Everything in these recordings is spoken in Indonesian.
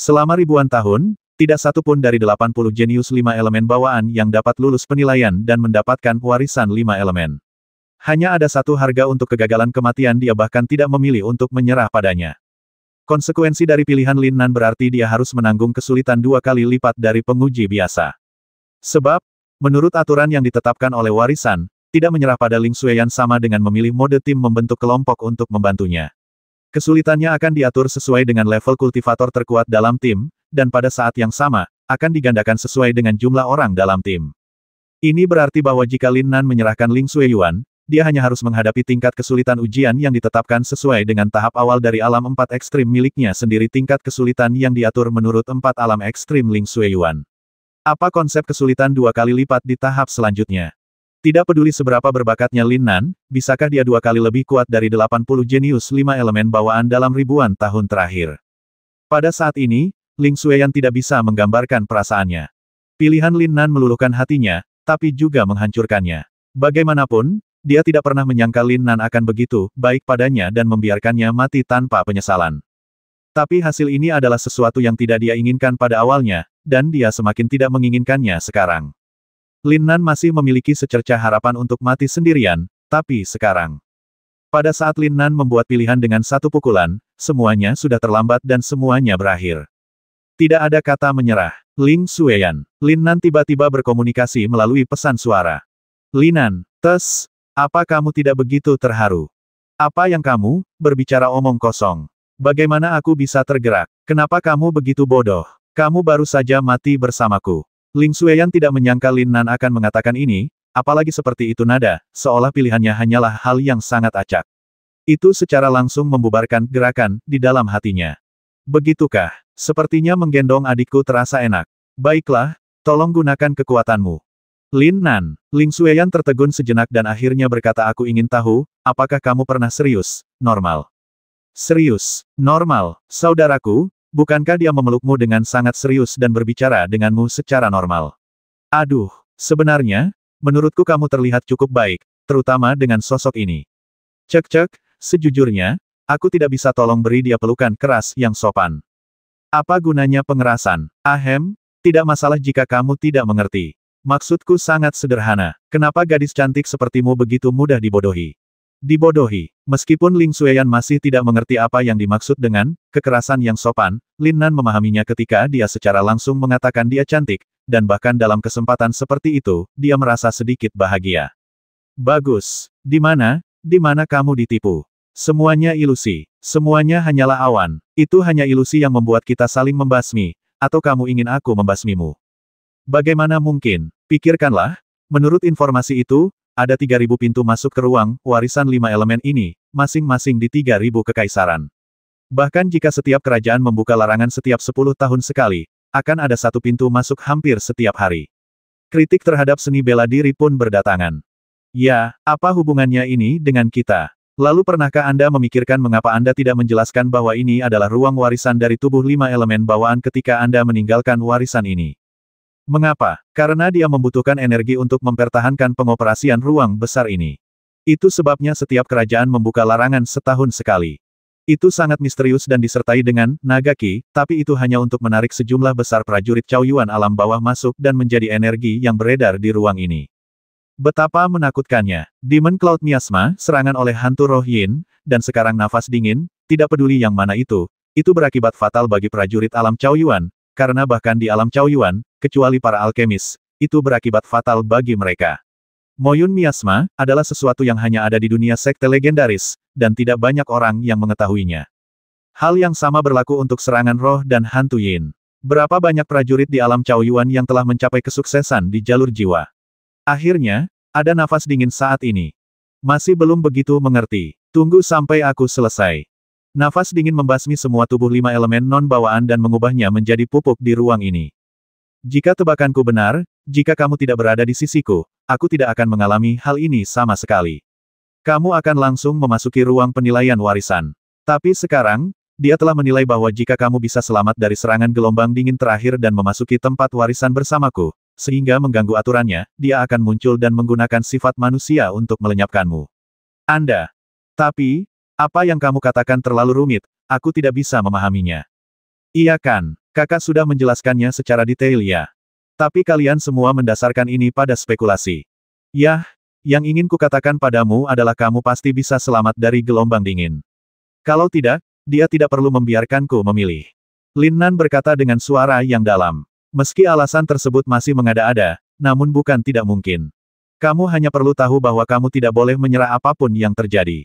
Selama ribuan tahun, tidak satu pun dari 80 jenius 5 elemen bawaan yang dapat lulus penilaian dan mendapatkan warisan 5 elemen. Hanya ada satu harga untuk kegagalan kematian, dia bahkan tidak memilih untuk menyerah padanya. Konsekuensi dari pilihan Lin Nan berarti dia harus menanggung kesulitan 2 kali lipat dari penguji biasa. Sebab, menurut aturan yang ditetapkan oleh warisan, tidak menyerah pada Ling Xueyan sama dengan memilih mode tim membentuk kelompok untuk membantunya. Kesulitannya akan diatur sesuai dengan level kultivator terkuat dalam tim, dan pada saat yang sama, akan digandakan sesuai dengan jumlah orang dalam tim. Ini berarti bahwa jika Lin Nan menyerahkan Ling Xueyuan, dia hanya harus menghadapi tingkat kesulitan ujian yang ditetapkan sesuai dengan tahap awal dari alam 4 ekstrim miliknya sendiri, tingkat kesulitan yang diatur menurut 4 alam ekstrim Ling Xueyuan. Apa konsep kesulitan 2 kali lipat di tahap selanjutnya? Tidak peduli seberapa berbakatnya Lin Nan, bisakah dia 2 kali lebih kuat dari 80 jenius 5 elemen bawaan dalam ribuan tahun terakhir? Pada saat ini, Ling Xueyan tidak bisa menggambarkan perasaannya. Pilihan Lin Nan meluluhkan hatinya, tapi juga menghancurkannya. Bagaimanapun, dia tidak pernah menyangka Lin Nan akan begitu baik padanya dan membiarkannya mati tanpa penyesalan. Tapi hasil ini adalah sesuatu yang tidak dia inginkan pada awalnya, dan dia semakin tidak menginginkannya sekarang. Lin Nan masih memiliki secercah harapan untuk mati sendirian, tapi sekarang. Pada saat Lin Nan membuat pilihan dengan satu pukulan, semuanya sudah terlambat dan semuanya berakhir. Tidak ada kata menyerah. Ling Xueyan. Lin Nan tiba-tiba berkomunikasi melalui pesan suara. Lin Nan, tes, apa kamu tidak begitu terharu? Apa yang kamu, berbicara omong kosong? Bagaimana aku bisa tergerak? Kenapa kamu begitu bodoh? Kamu baru saja mati bersamaku. Ling Xueyan tidak menyangka Lin Nan akan mengatakan ini, apalagi seperti itu nada, seolah pilihannya hanyalah hal yang sangat acak. Itu secara langsung membubarkan gerakan di dalam hatinya. Begitukah? Sepertinya menggendong adikku terasa enak. Baiklah, tolong gunakan kekuatanmu. Lin Nan. Ling Xueyan tertegun sejenak dan akhirnya berkata, aku ingin tahu, apakah kamu pernah serius, normal? Serius, normal, saudaraku? Bukankah dia memelukmu dengan sangat serius dan berbicara denganmu secara normal? Aduh, sebenarnya, menurutku kamu terlihat cukup baik, terutama dengan sosok ini. Cek-cek, sejujurnya, aku tidak bisa tolong beri dia pelukan keras yang sopan. Apa gunanya pengerasan? Ahem, tidak masalah jika kamu tidak mengerti. Maksudku sangat sederhana, kenapa gadis cantik sepertimu begitu mudah dibodohi? Dibodohi. Meskipun Ling Xueyan masih tidak mengerti apa yang dimaksud dengan kekerasan yang sopan, Lin Nan memahaminya ketika dia secara langsung mengatakan dia cantik, dan bahkan dalam kesempatan seperti itu, dia merasa sedikit bahagia. Bagus. Di mana kamu ditipu? Semuanya ilusi. Semuanya hanyalah awan. Itu hanya ilusi yang membuat kita saling membasmi, atau kamu ingin aku membasmimu? Bagaimana mungkin? Pikirkanlah, menurut informasi itu, ada 3.000 pintu masuk ke ruang warisan 5 elemen ini, masing-masing di 3.000 kekaisaran. Bahkan jika setiap kerajaan membuka larangan setiap 10 tahun sekali, akan ada satu pintu masuk hampir setiap hari. Kritik terhadap seni bela diri pun berdatangan. Ya, apa hubungannya ini dengan kita? Lalu pernahkah Anda memikirkan mengapa Anda tidak menjelaskan bahwa ini adalah ruang warisan dari tubuh 5 elemen bawaan ketika Anda meninggalkan warisan ini? Mengapa? Karena dia membutuhkan energi untuk mempertahankan pengoperasian ruang besar ini. Itu sebabnya setiap kerajaan membuka larangan setahun sekali. Itu sangat misterius dan disertai dengan naga ki, tapi itu hanya untuk menarik sejumlah besar prajurit Chaoyuan alam bawah masuk dan menjadi energi yang beredar di ruang ini. Betapa menakutkannya. Demon Cloud Miasma, serangan oleh hantu roh Yin, dan sekarang nafas dingin, tidak peduli yang mana itu berakibat fatal bagi prajurit alam Chaoyuan, karena bahkan di alam Chaoyuan, kecuali para alkemis, itu berakibat fatal bagi mereka. Moyun Miasma, adalah sesuatu yang hanya ada di dunia sekte legendaris, dan tidak banyak orang yang mengetahuinya. Hal yang sama berlaku untuk serangan roh dan hantu Yin. Berapa banyak prajurit di alam Chaoyuan yang telah mencapai kesuksesan di jalur jiwa? Akhirnya, ada nafas dingin saat ini. Masih belum begitu mengerti. Tunggu sampai aku selesai. Nafas dingin membasmi semua tubuh 5 elemen non-bawaan dan mengubahnya menjadi pupuk di ruang ini. Jika tebakanku benar, jika kamu tidak berada di sisiku, aku tidak akan mengalami hal ini sama sekali. Kamu akan langsung memasuki ruang penilaian warisan. Tapi sekarang, dia telah menilai bahwa jika kamu bisa selamat dari serangan gelombang dingin terakhir dan memasuki tempat warisan bersamaku, sehingga mengganggu aturannya, dia akan muncul dan menggunakan sifat manusia untuk melenyapkanmu. Anda. Tapi, apa yang kamu katakan terlalu rumit, aku tidak bisa memahaminya. Iya kan? Kakak sudah menjelaskannya secara detail ya. Tapi kalian semua mendasarkan ini pada spekulasi. Yah, yang ingin kukatakan padamu adalah kamu pasti bisa selamat dari gelombang dingin. Kalau tidak, dia tidak perlu membiarkanku memilih. Lin Nan berkata dengan suara yang dalam. Meski alasan tersebut masih mengada-ada, namun bukan tidak mungkin. Kamu hanya perlu tahu bahwa kamu tidak boleh menyerah apapun yang terjadi.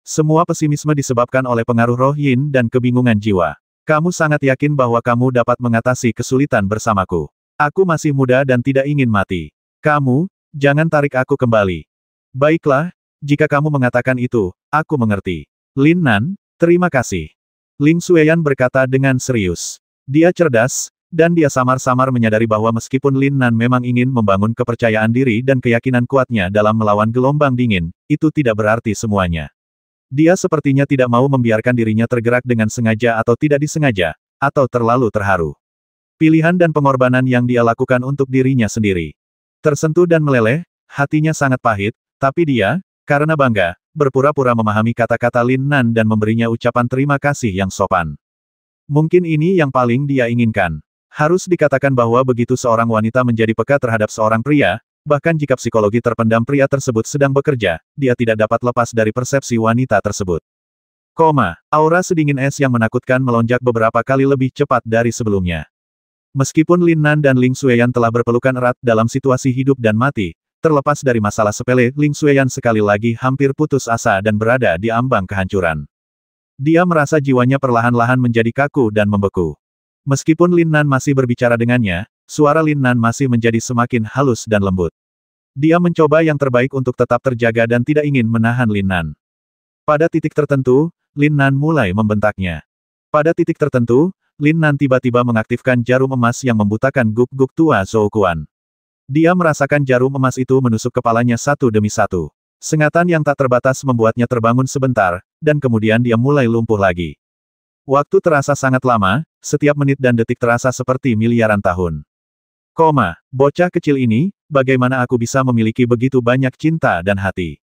Semua pesimisme disebabkan oleh pengaruh roh yin dan kebingungan jiwa. Kamu sangat yakin bahwa kamu dapat mengatasi kesulitan bersamaku. Aku masih muda dan tidak ingin mati. Kamu, jangan tarik aku kembali. Baiklah, jika kamu mengatakan itu, aku mengerti. Lin Nan, terima kasih. Ling Xueyan berkata dengan serius. Dia cerdas, dan dia samar-samar menyadari bahwa meskipun Lin Nan memang ingin membangun kepercayaan diri dan keyakinan kuatnya dalam melawan gelombang dingin, itu tidak berarti semuanya. Dia sepertinya tidak mau membiarkan dirinya tergerak dengan sengaja atau tidak disengaja, atau terlalu terharu. Pilihan dan pengorbanan yang dia lakukan untuk dirinya sendiri. Tersentuh dan meleleh, hatinya sangat pahit, tapi dia, karena bangga, berpura-pura memahami kata-kata Lin Nan dan memberinya ucapan terima kasih yang sopan. Mungkin ini yang paling dia inginkan. Harus dikatakan bahwa begitu seorang wanita menjadi peka terhadap seorang pria, bahkan jika psikologi terpendam pria tersebut sedang bekerja, dia tidak dapat lepas dari persepsi wanita tersebut. Aura sedingin es yang menakutkan melonjak beberapa kali lebih cepat dari sebelumnya. Meskipun Lin Nan dan Ling Xueyan telah berpelukan erat dalam situasi hidup dan mati, terlepas dari masalah sepele, Ling Xueyan sekali lagi hampir putus asa dan berada di ambang kehancuran. Dia merasa jiwanya perlahan-lahan menjadi kaku dan membeku. Meskipun Lin Nan masih berbicara dengannya, suara Lin Nan masih menjadi semakin halus dan lembut. Dia mencoba yang terbaik untuk tetap terjaga dan tidak ingin menahan Lin Nan. Pada titik tertentu, Lin Nan mulai membentaknya. Pada titik tertentu, Lin Nan tiba-tiba mengaktifkan jarum emas yang membutakan guk-guk tua Zhou Kuan. Dia merasakan jarum emas itu menusuk kepalanya satu demi satu. Sengatan yang tak terbatas membuatnya terbangun sebentar, dan kemudian dia mulai lumpuh lagi. Waktu terasa sangat lama, setiap menit dan detik terasa seperti miliaran tahun. Bocah kecil ini, bagaimana aku bisa memiliki begitu banyak cinta dan hati?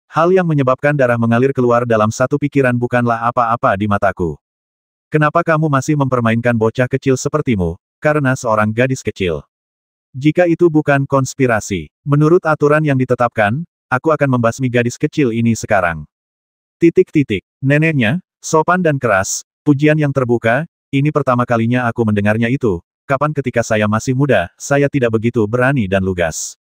Hal yang menyebabkan darah mengalir keluar dalam satu pikiran bukanlah apa-apa di mataku. Kenapa kamu masih mempermainkan bocah kecil sepertimu, karena seorang gadis kecil? Jika itu bukan konspirasi, menurut aturan yang ditetapkan, aku akan membasmi gadis kecil ini sekarang. Neneknya, sopan dan keras, pujian yang terbuka, ini pertama kalinya aku mendengarnya itu. Kapan ketika saya masih muda, saya tidak begitu berani dan lugas.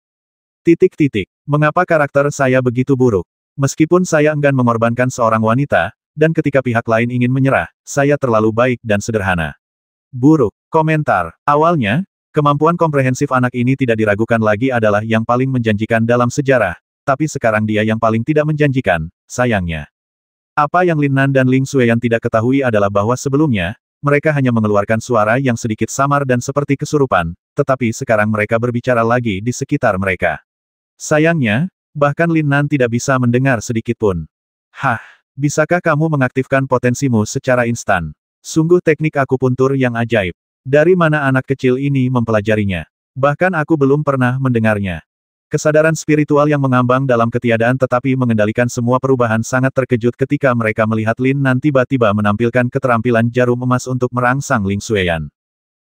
Mengapa karakter saya begitu buruk? Meskipun saya enggan mengorbankan seorang wanita, dan ketika pihak lain ingin menyerah, saya terlalu baik dan sederhana. Buruk. Komentar. Awalnya, kemampuan komprehensif anak ini tidak diragukan lagi adalah yang paling menjanjikan dalam sejarah, tapi sekarang dia yang paling tidak menjanjikan, sayangnya. Apa yang Lin Nan dan Ling Xueyan tidak ketahui adalah bahwa sebelumnya, mereka hanya mengeluarkan suara yang sedikit samar dan seperti kesurupan, tetapi sekarang mereka berbicara lagi di sekitar mereka. Sayangnya, bahkan Lin Nan tidak bisa mendengar sedikit pun. Bisakah kamu mengaktifkan potensimu secara instan? Sungguh teknik akupuntur yang ajaib. Dari mana anak kecil ini mempelajarinya? Bahkan aku belum pernah mendengarnya. Kesadaran spiritual yang mengambang dalam ketiadaan tetapi mengendalikan semua perubahan sangat terkejut ketika mereka melihat Lin Nan tiba-tiba menampilkan keterampilan jarum emas untuk merangsang Ling Xueyan.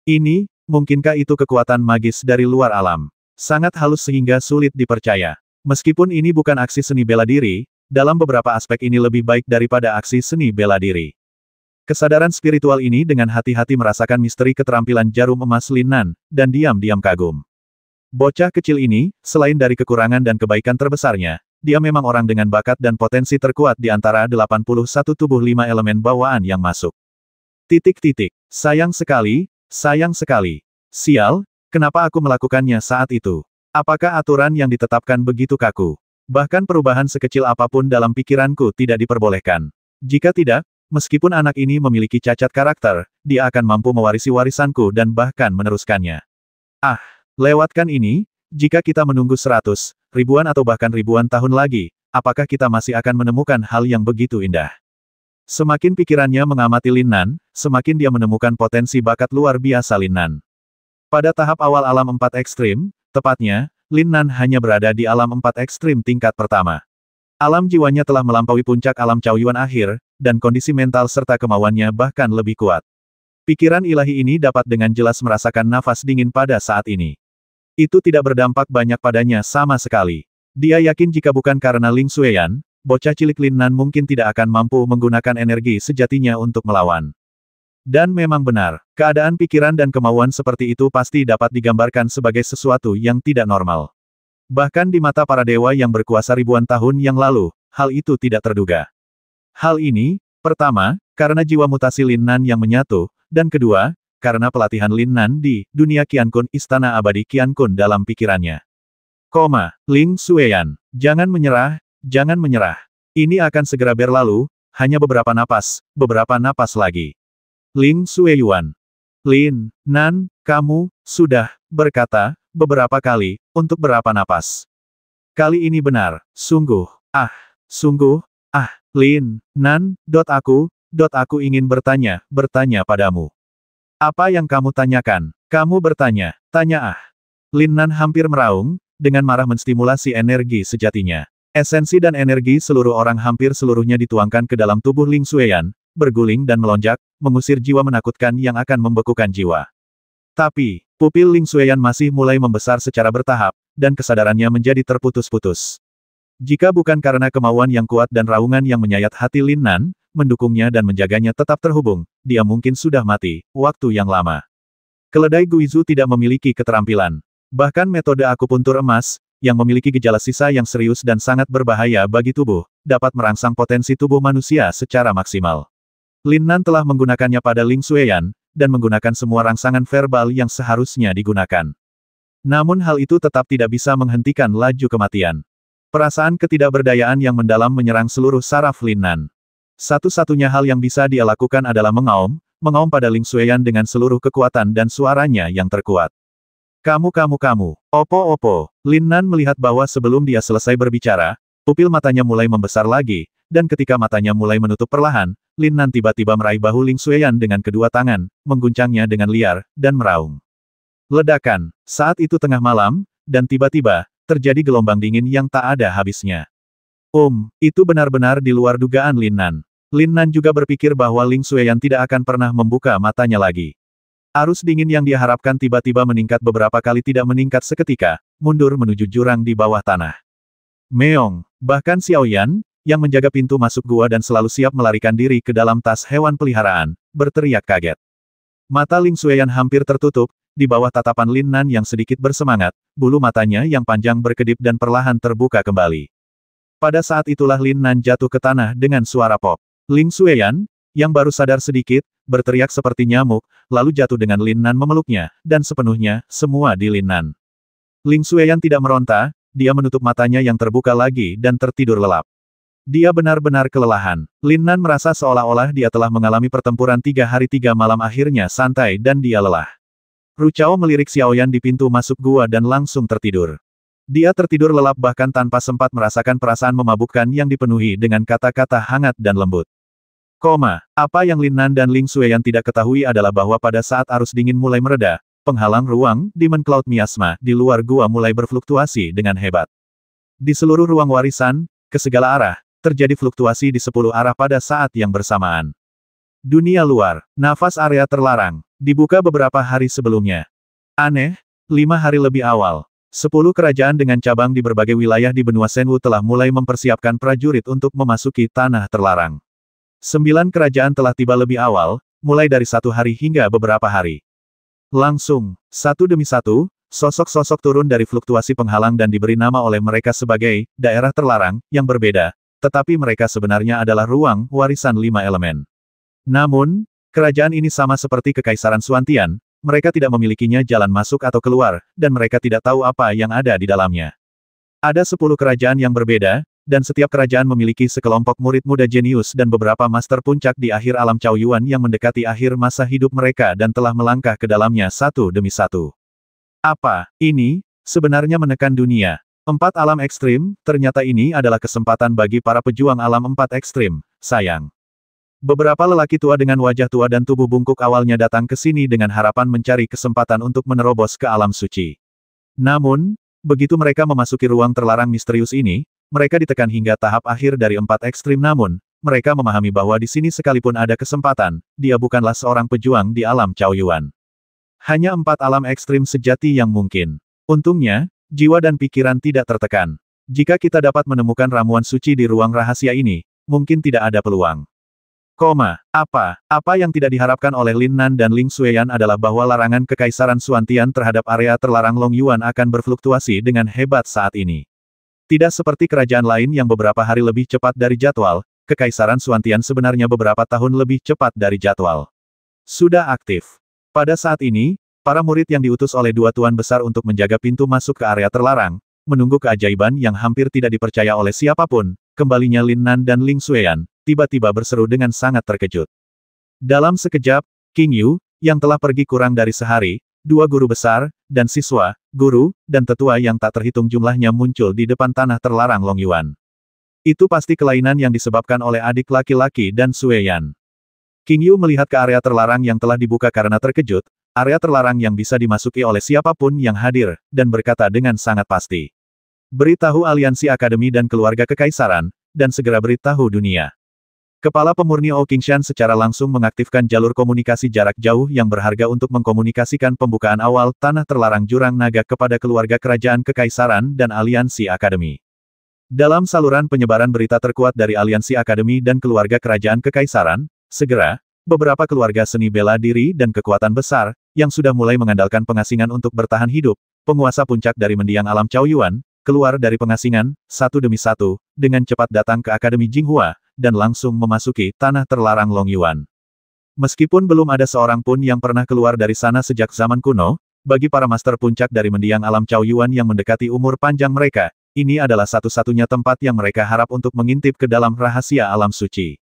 Ini, mungkinkah itu kekuatan magis dari luar alam? Sangat halus sehingga sulit dipercaya. Meskipun ini bukan aksi seni bela diri, dalam beberapa aspek ini lebih baik daripada aksi seni bela diri. Kesadaran spiritual ini dengan hati-hati merasakan misteri keterampilan jarum emas Lin Nan, dan diam-diam kagum. Bocah kecil ini, selain dari kekurangan dan kebaikan terbesarnya, dia memang orang dengan bakat dan potensi terkuat di antara 81 tubuh 5 elemen bawaan yang masuk. Sayang sekali, sayang sekali. Sial, kenapa aku melakukannya saat itu? Apakah aturan yang ditetapkan begitu kaku? Bahkan perubahan sekecil apapun dalam pikiranku tidak diperbolehkan. Jika tidak, meskipun anak ini memiliki cacat karakter, dia akan mampu mewarisi warisanku dan bahkan meneruskannya. Lewatkan ini, jika kita menunggu 100, ribuan atau bahkan ribuan tahun lagi, apakah kita masih akan menemukan hal yang begitu indah? Semakin pikirannya mengamati Lin Nan, semakin dia menemukan potensi bakat luar biasa Lin Nan. Pada tahap awal alam 4 ekstrim, tepatnya, Lin Nan hanya berada di alam 4 ekstrim tingkat pertama. Alam jiwanya telah melampaui puncak alam Caoyuan akhir, dan kondisi mental serta kemauannya bahkan lebih kuat. Pikiran ilahi ini dapat dengan jelas merasakan nafas dingin pada saat ini. Itu tidak berdampak banyak padanya sama sekali. Dia yakin jika bukan karena Ling Xueyan, bocah cilik Lin Nan mungkin tidak akan mampu menggunakan energi sejatinya untuk melawan. Dan memang benar, keadaan pikiran dan kemauan seperti itu pasti dapat digambarkan sebagai sesuatu yang tidak normal. Bahkan di mata para dewa yang berkuasa ribuan tahun yang lalu, hal itu tidak terduga. Hal ini, pertama, karena jiwa mutasi Lin Nan yang menyatu, dan kedua, karena pelatihan Lin Nan di dunia Qiankun Istana Abadi Qiankun dalam pikirannya. Ling Xueyan, jangan menyerah, jangan menyerah. Ini akan segera berlalu, hanya beberapa napas lagi. Ling Xueyuan. Lin Nan, kamu sudah berkata beberapa kali untuk berapa napas. Kali ini benar, sungguh, Lin Nan, aku ingin bertanya padamu. Apa yang kamu tanyakan? Kamu bertanya, tanya. Lin Nan hampir meraung, dengan marah menstimulasi energi sejatinya. Esensi dan energi seluruh orang hampir seluruhnya dituangkan ke dalam tubuh Ling Xueyan, berguling dan melonjak, mengusir jiwa menakutkan yang akan membekukan jiwa. Tapi, pupil Ling Xueyan masih mulai membesar secara bertahap, dan kesadarannya menjadi terputus-putus. Jika bukan karena kemauan yang kuat dan raungan yang menyayat hati Lin Nan, mendukungnya dan menjaganya tetap terhubung, dia mungkin sudah mati, waktu yang lama. Keledai Guizu tidak memiliki keterampilan. Bahkan metode akupuntur emas, yang memiliki gejala sisa yang serius dan sangat berbahaya bagi tubuh, dapat merangsang potensi tubuh manusia secara maksimal. Lin Nan telah menggunakannya pada Ling Xueyan, dan menggunakan semua rangsangan verbal yang seharusnya digunakan. Namun hal itu tetap tidak bisa menghentikan laju kematian. Perasaan ketidakberdayaan yang mendalam menyerang seluruh saraf Lin Nan. Satu-satunya hal yang bisa dia lakukan adalah mengaum pada Ling Xueyan dengan seluruh kekuatan dan suaranya yang terkuat. Kamu. Opo. Lin Nan melihat bahwa sebelum dia selesai berbicara, pupil matanya mulai membesar lagi, dan ketika matanya mulai menutup perlahan, Lin Nan tiba-tiba meraih bahu Ling Xueyan dengan kedua tangan, mengguncangnya dengan liar, dan meraung. Ledakan. Saat itu tengah malam, dan tiba-tiba, terjadi gelombang dingin yang tak ada habisnya. Itu benar-benar di luar dugaan Lin Nan. Lin Nan juga berpikir bahwa Ling Xueyan tidak akan pernah membuka matanya lagi. Arus dingin yang diharapkan tiba-tiba meningkat beberapa kali tidak meningkat seketika, mundur menuju jurang di bawah tanah. Meong, bahkan Xiao Yan, yang menjaga pintu masuk gua dan selalu siap melarikan diri ke dalam tas hewan peliharaan, berteriak kaget. Mata Ling Xueyan hampir tertutup, di bawah tatapan Lin Nan yang sedikit bersemangat, bulu matanya yang panjang berkedip dan perlahan terbuka kembali. Pada saat itulah Lin Nan jatuh ke tanah dengan suara pop. Ling Xueyan, yang baru sadar sedikit, berteriak seperti nyamuk, lalu jatuh dengan Lin Nan memeluknya, dan sepenuhnya, semua di Lin Nan. Ling Xueyan tidak meronta, dia menutup matanya yang terbuka lagi dan tertidur lelap. Dia benar-benar kelelahan. Lin Nan merasa seolah-olah dia telah mengalami pertempuran 3 hari 3 malam akhirnya santai dan dia lelah. Ru Chao melirik Xiao Yan di pintu masuk gua dan langsung tertidur. Dia tertidur lelap bahkan tanpa sempat merasakan perasaan memabukkan yang dipenuhi dengan kata-kata hangat dan lembut. Apa yang Lin Nan dan Ling Xueyan tidak ketahui adalah bahwa pada saat arus dingin mulai mereda, penghalang ruang, Demon Cloud Miasma, di luar gua mulai berfluktuasi dengan hebat. Di seluruh ruang warisan, ke segala arah, terjadi fluktuasi di 10 arah pada saat yang bersamaan. Dunia luar, nafas area terlarang, dibuka beberapa hari sebelumnya. Aneh, 5 hari lebih awal. 10 kerajaan dengan cabang di berbagai wilayah di benua Shenwu telah mulai mempersiapkan prajurit untuk memasuki tanah terlarang. 9 kerajaan telah tiba lebih awal, mulai dari 1 hari hingga beberapa hari. Langsung, satu demi satu, sosok-sosok turun dari fluktuasi penghalang dan diberi nama oleh mereka sebagai daerah terlarang, yang berbeda, tetapi mereka sebenarnya adalah ruang warisan 5 elemen. Namun, kerajaan ini sama seperti Kekaisaran Xuantian, mereka tidak memilikinya jalan masuk atau keluar, dan mereka tidak tahu apa yang ada di dalamnya. Ada 10 kerajaan yang berbeda, dan setiap kerajaan memiliki sekelompok murid muda jenius dan beberapa master puncak di akhir alam Cao Yuan yang mendekati akhir masa hidup mereka dan telah melangkah ke dalamnya satu demi satu. Apa ini sebenarnya menekan dunia? 4 alam ekstrim, ternyata ini adalah kesempatan bagi para pejuang alam 4 ekstrim, sayang. Beberapa lelaki tua dengan wajah tua dan tubuh bungkuk awalnya datang ke sini dengan harapan mencari kesempatan untuk menerobos ke alam suci. Namun, begitu mereka memasuki ruang terlarang misterius ini, mereka ditekan hingga tahap akhir dari 4 ekstrim namun, mereka memahami bahwa di sini sekalipun ada kesempatan, dia bukanlah seorang pejuang di alam Chaoyuan. Hanya 4 alam ekstrim sejati yang mungkin. Untungnya, jiwa dan pikiran tidak tertekan. Jika kita dapat menemukan ramuan suci di ruang rahasia ini, mungkin tidak ada peluang. Apa yang tidak diharapkan oleh Lin Nan dan Ling Xueyan adalah bahwa larangan Kekaisaran Suantian terhadap area terlarang Longyuan akan berfluktuasi dengan hebat saat ini. Tidak seperti kerajaan lain yang beberapa hari lebih cepat dari jadwal, Kekaisaran Suantian sebenarnya beberapa tahun lebih cepat dari jadwal. Sudah aktif. Pada saat ini, para murid yang diutus oleh 2 tuan besar untuk menjaga pintu masuk ke area terlarang, menunggu keajaiban yang hampir tidak dipercaya oleh siapapun, kembalinya Lin Nan dan Ling Xueyan, tiba-tiba berseru dengan sangat terkejut. Dalam sekejap, King Yu, yang telah pergi kurang dari sehari, 2 guru besar, dan siswa, guru, dan tetua yang tak terhitung jumlahnya muncul di depan tanah terlarang Longyuan. Itu pasti kelainan yang disebabkan oleh adik laki-laki dan Xueyan. King Yu melihat ke area terlarang yang telah dibuka karena terkejut, area terlarang yang bisa dimasuki oleh siapapun yang hadir, dan berkata dengan sangat pasti. Beritahu aliansi akademi dan keluarga kekaisaran, dan segera beritahu dunia. Kepala pemurni Ou Qingshan secara langsung mengaktifkan jalur komunikasi jarak jauh yang berharga untuk mengkomunikasikan pembukaan awal tanah terlarang Jurang Naga kepada keluarga kerajaan kekaisaran dan aliansi akademi. Dalam saluran penyebaran berita terkuat dari aliansi akademi dan keluarga kerajaan kekaisaran, segera, beberapa keluarga seni bela diri dan kekuatan besar, yang sudah mulai mengandalkan pengasingan untuk bertahan hidup, penguasa puncak dari mendiang alam Chaoyuan, keluar dari pengasingan, satu demi satu, dengan cepat datang ke Akademi Jinghua, dan langsung memasuki tanah terlarang Longyuan. Meskipun belum ada seorang pun yang pernah keluar dari sana sejak zaman kuno, bagi para master puncak dari mendiang alam Chaoyuan yang mendekati umur panjang mereka, ini adalah satu-satunya tempat yang mereka harap untuk mengintip ke dalam rahasia alam suci.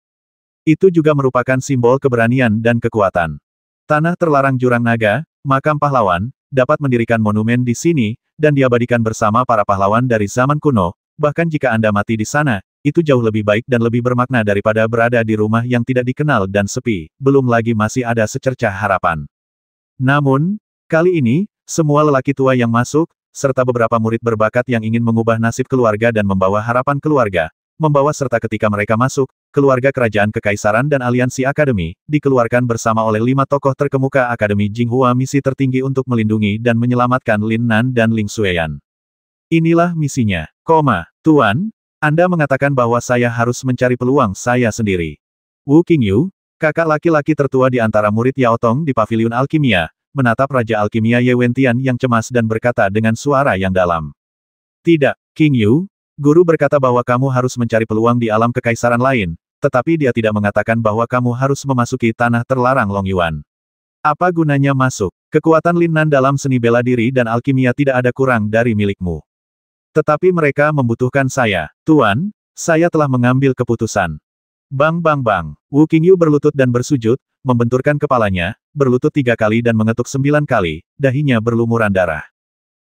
Itu juga merupakan simbol keberanian dan kekuatan. Tanah terlarang Jurang Naga, makam pahlawan, dapat mendirikan monumen di sini, dan diabadikan bersama para pahlawan dari zaman kuno, bahkan jika Anda mati di sana, itu jauh lebih baik dan lebih bermakna daripada berada di rumah yang tidak dikenal dan sepi, belum lagi masih ada secercah harapan. Namun, kali ini, semua lelaki tua yang masuk, serta beberapa murid berbakat yang ingin mengubah nasib keluarga dan membawa harapan keluarga, membawa serta ketika mereka masuk, keluarga kerajaan kekaisaran dan aliansi akademi, dikeluarkan bersama oleh 5 tokoh terkemuka Akademi Jinghua misi tertinggi untuk melindungi dan menyelamatkan Lin Nan dan Ling Xueyan. Inilah misinya, Tuan, Anda mengatakan bahwa saya harus mencari peluang saya sendiri. Wu Qingyu, kakak laki-laki tertua di antara murid Yao Tong di Paviliun Alkimia, menatap Raja Alkimia Ye Wentian yang cemas dan berkata dengan suara yang dalam. Tidak, King Yu, guru berkata bahwa kamu harus mencari peluang di alam kekaisaran lain, tetapi dia tidak mengatakan bahwa kamu harus memasuki tanah terlarang Longyuan. Apa gunanya masuk? Kekuatan Lin Nan dalam seni bela diri dan alkimia tidak ada kurang dari milikmu. Tetapi mereka membutuhkan saya. Tuan, saya telah mengambil keputusan. Bang bang bang. Wu Qingyu berlutut dan bersujud, membenturkan kepalanya, berlutut 3 kali dan mengetuk 9 kali, dahinya berlumuran darah.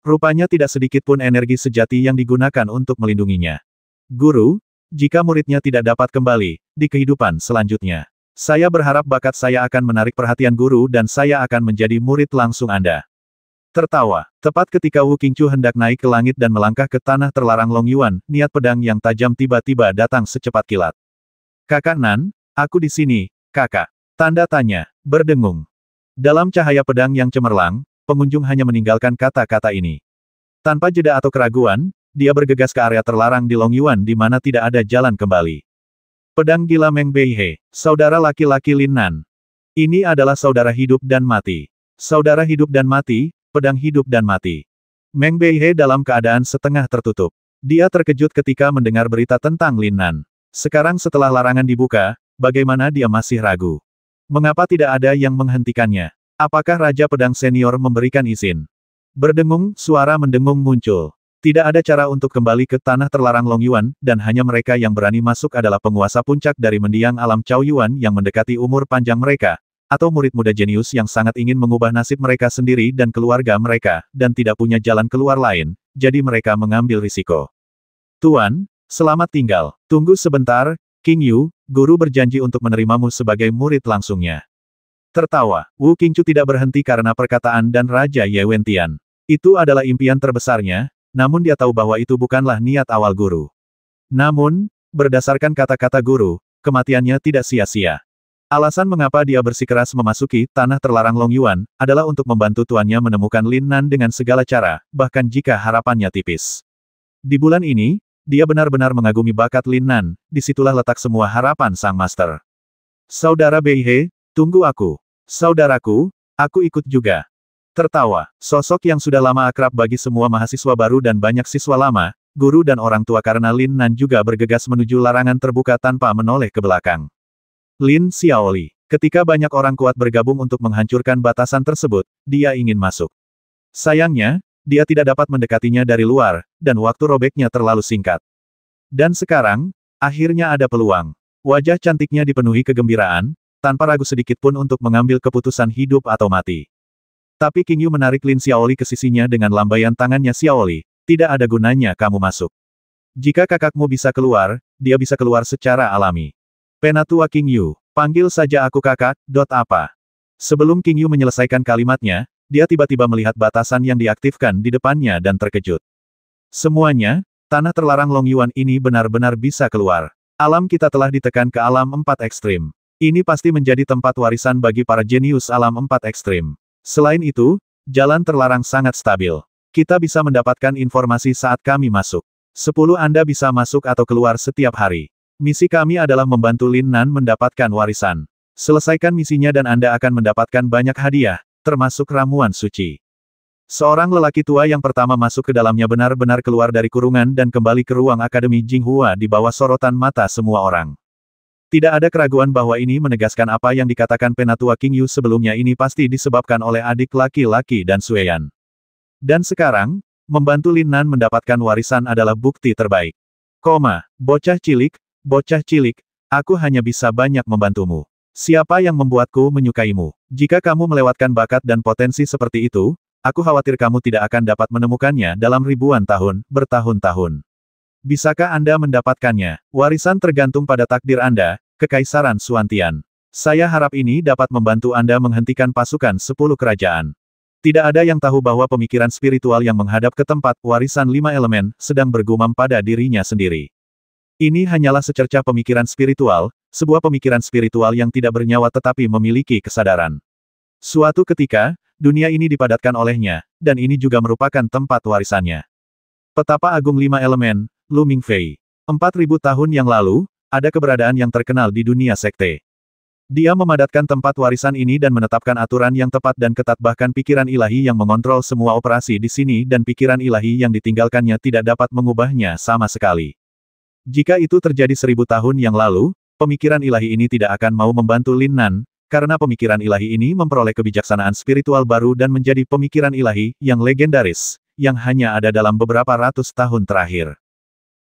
Rupanya tidak sedikit pun energi sejati yang digunakan untuk melindunginya. Guru, jika muridnya tidak dapat kembali, di kehidupan selanjutnya, saya berharap bakat saya akan menarik perhatian guru dan saya akan menjadi murid langsung Anda. Tertawa, tepat ketika Wu Qingyu hendak naik ke langit dan melangkah ke tanah terlarang Longyuan, niat pedang yang tajam tiba-tiba datang secepat kilat. Kakak Nan, aku di sini, kakak. Tanda tanya, berdengung. Dalam cahaya pedang yang cemerlang, pengunjung hanya meninggalkan kata-kata ini. Tanpa jeda atau keraguan, dia bergegas ke area terlarang di Longyuan di mana tidak ada jalan kembali. Pedang gila Meng Beihe, saudara laki-laki Lin Nan. Ini adalah saudara hidup dan mati. Saudara hidup dan mati, pedang hidup dan mati. Meng Beihe dalam keadaan setengah tertutup. Dia terkejut ketika mendengar berita tentang Lin Nan. Sekarang setelah larangan dibuka, bagaimana dia masih ragu? Mengapa tidak ada yang menghentikannya? Apakah Raja Pedang Senior memberikan izin? Berdengung, suara mendengung muncul. Tidak ada cara untuk kembali ke tanah terlarang Longyuan, dan hanya mereka yang berani masuk adalah penguasa puncak dari mendiang alam Chaoyuan yang mendekati umur panjang mereka, atau murid muda jenius yang sangat ingin mengubah nasib mereka sendiri dan keluarga mereka, dan tidak punya jalan keluar lain, jadi mereka mengambil risiko. Tuan, selamat tinggal. Tunggu sebentar, King Yu, guru berjanji untuk menerimamu sebagai murid langsungnya. Tertawa, Wu Qingyu tidak berhenti karena perkataan dan Raja Ye Wentian. Itu adalah impian terbesarnya, namun dia tahu bahwa itu bukanlah niat awal guru. Namun, berdasarkan kata-kata guru, kematiannya tidak sia-sia. Alasan mengapa dia bersikeras memasuki tanah terlarang Long Yuan, adalah untuk membantu tuannya menemukan Lin Nan dengan segala cara, bahkan jika harapannya tipis. Di bulan ini, dia benar-benar mengagumi bakat Lin Nan, disitulah letak semua harapan sang master. Saudara Beihe, tunggu aku. Saudaraku, aku ikut juga. Tertawa, sosok yang sudah lama akrab bagi semua mahasiswa baru dan banyak siswa lama, guru dan orang tua karena Lin Nan juga bergegas menuju larangan terbuka tanpa menoleh ke belakang. Lin Xiaoli. Ketika banyak orang kuat bergabung untuk menghancurkan batasan tersebut, dia ingin masuk. Sayangnya, dia tidak dapat mendekatinya dari luar, dan waktu robeknya terlalu singkat. Dan sekarang, akhirnya ada peluang. Wajah cantiknya dipenuhi kegembiraan, tanpa ragu sedikit pun untuk mengambil keputusan hidup atau mati. Tapi King Yu menarik Lin Xiaoli ke sisinya dengan lambaian tangannya. Xiaoli, tidak ada gunanya kamu masuk. Jika kakakmu bisa keluar, dia bisa keluar secara alami. Penatua King Yu, panggil saja aku kakak, apa. Sebelum King Yu menyelesaikan kalimatnya, dia tiba-tiba melihat batasan yang diaktifkan di depannya dan terkejut. Semuanya, tanah terlarang Long Yuan ini benar-benar bisa keluar. Alam kita telah ditekan ke alam 4 ekstrim. Ini pasti menjadi tempat warisan bagi para jenius alam 4 ekstrim. Selain itu, jalan terlarang sangat stabil. Kita bisa mendapatkan informasi saat kami masuk. 10 Anda bisa masuk atau keluar setiap hari. Misi kami adalah membantu Lin Nan mendapatkan warisan. Selesaikan misinya dan Anda akan mendapatkan banyak hadiah, termasuk ramuan suci. Seorang lelaki tua yang pertama masuk ke dalamnya benar-benar keluar dari kurungan dan kembali ke ruang Akademi Jinghua di bawah sorotan mata semua orang. Tidak ada keraguan bahwa ini menegaskan apa yang dikatakan Penatua King Yu sebelumnya, ini pasti disebabkan oleh adik laki-laki dan Sueyan. Dan sekarang, membantu Lin Nan mendapatkan warisan adalah bukti terbaik. Bocah cilik, aku hanya bisa banyak membantumu. Siapa yang membuatku menyukaimu? Jika kamu melewatkan bakat dan potensi seperti itu, aku khawatir kamu tidak akan dapat menemukannya dalam ribuan tahun, bertahun-tahun. Bisakah Anda mendapatkannya? Warisan tergantung pada takdir Anda, Kekaisaran Suantian. Saya harap ini dapat membantu Anda menghentikan pasukan 10 kerajaan. Tidak ada yang tahu bahwa pemikiran spiritual yang menghadap ke tempat warisan 5 elemen, sedang bergumam pada dirinya sendiri. Ini hanyalah secercah pemikiran spiritual, sebuah pemikiran spiritual yang tidak bernyawa tetapi memiliki kesadaran. Suatu ketika, dunia ini dipadatkan olehnya, dan ini juga merupakan tempat warisannya. Petapa Agung 5 Elemen, Lu Mingfei. 4000 tahun yang lalu, ada keberadaan yang terkenal di dunia sekte. Dia memadatkan tempat warisan ini dan menetapkan aturan yang tepat dan ketat, bahkan pikiran ilahi yang mengontrol semua operasi di sini dan pikiran ilahi yang ditinggalkannya tidak dapat mengubahnya sama sekali. Jika itu terjadi 1000 tahun yang lalu, pemikiran ilahi ini tidak akan mau membantu Lin Nan, karena pemikiran ilahi ini memperoleh kebijaksanaan spiritual baru dan menjadi pemikiran ilahi yang legendaris, yang hanya ada dalam beberapa ratus tahun terakhir.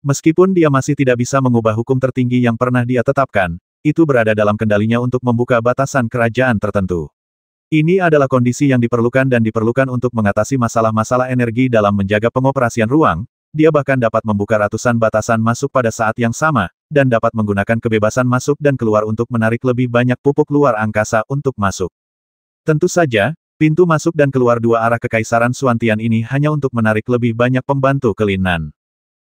Meskipun dia masih tidak bisa mengubah hukum tertinggi yang pernah dia tetapkan, itu berada dalam kendalinya untuk membuka batasan kerajaan tertentu. Ini adalah kondisi yang diperlukan dan diperlukan untuk mengatasi masalah-masalah energi dalam menjaga pengoperasian ruang. Dia bahkan dapat membuka ratusan batasan masuk pada saat yang sama, dan dapat menggunakan kebebasan masuk dan keluar untuk menarik lebih banyak pupuk luar angkasa untuk masuk. Tentu saja, pintu masuk dan keluar dua arah Kekaisaran Suantian ini hanya untuk menarik lebih banyak pembantu ke Lin Nan.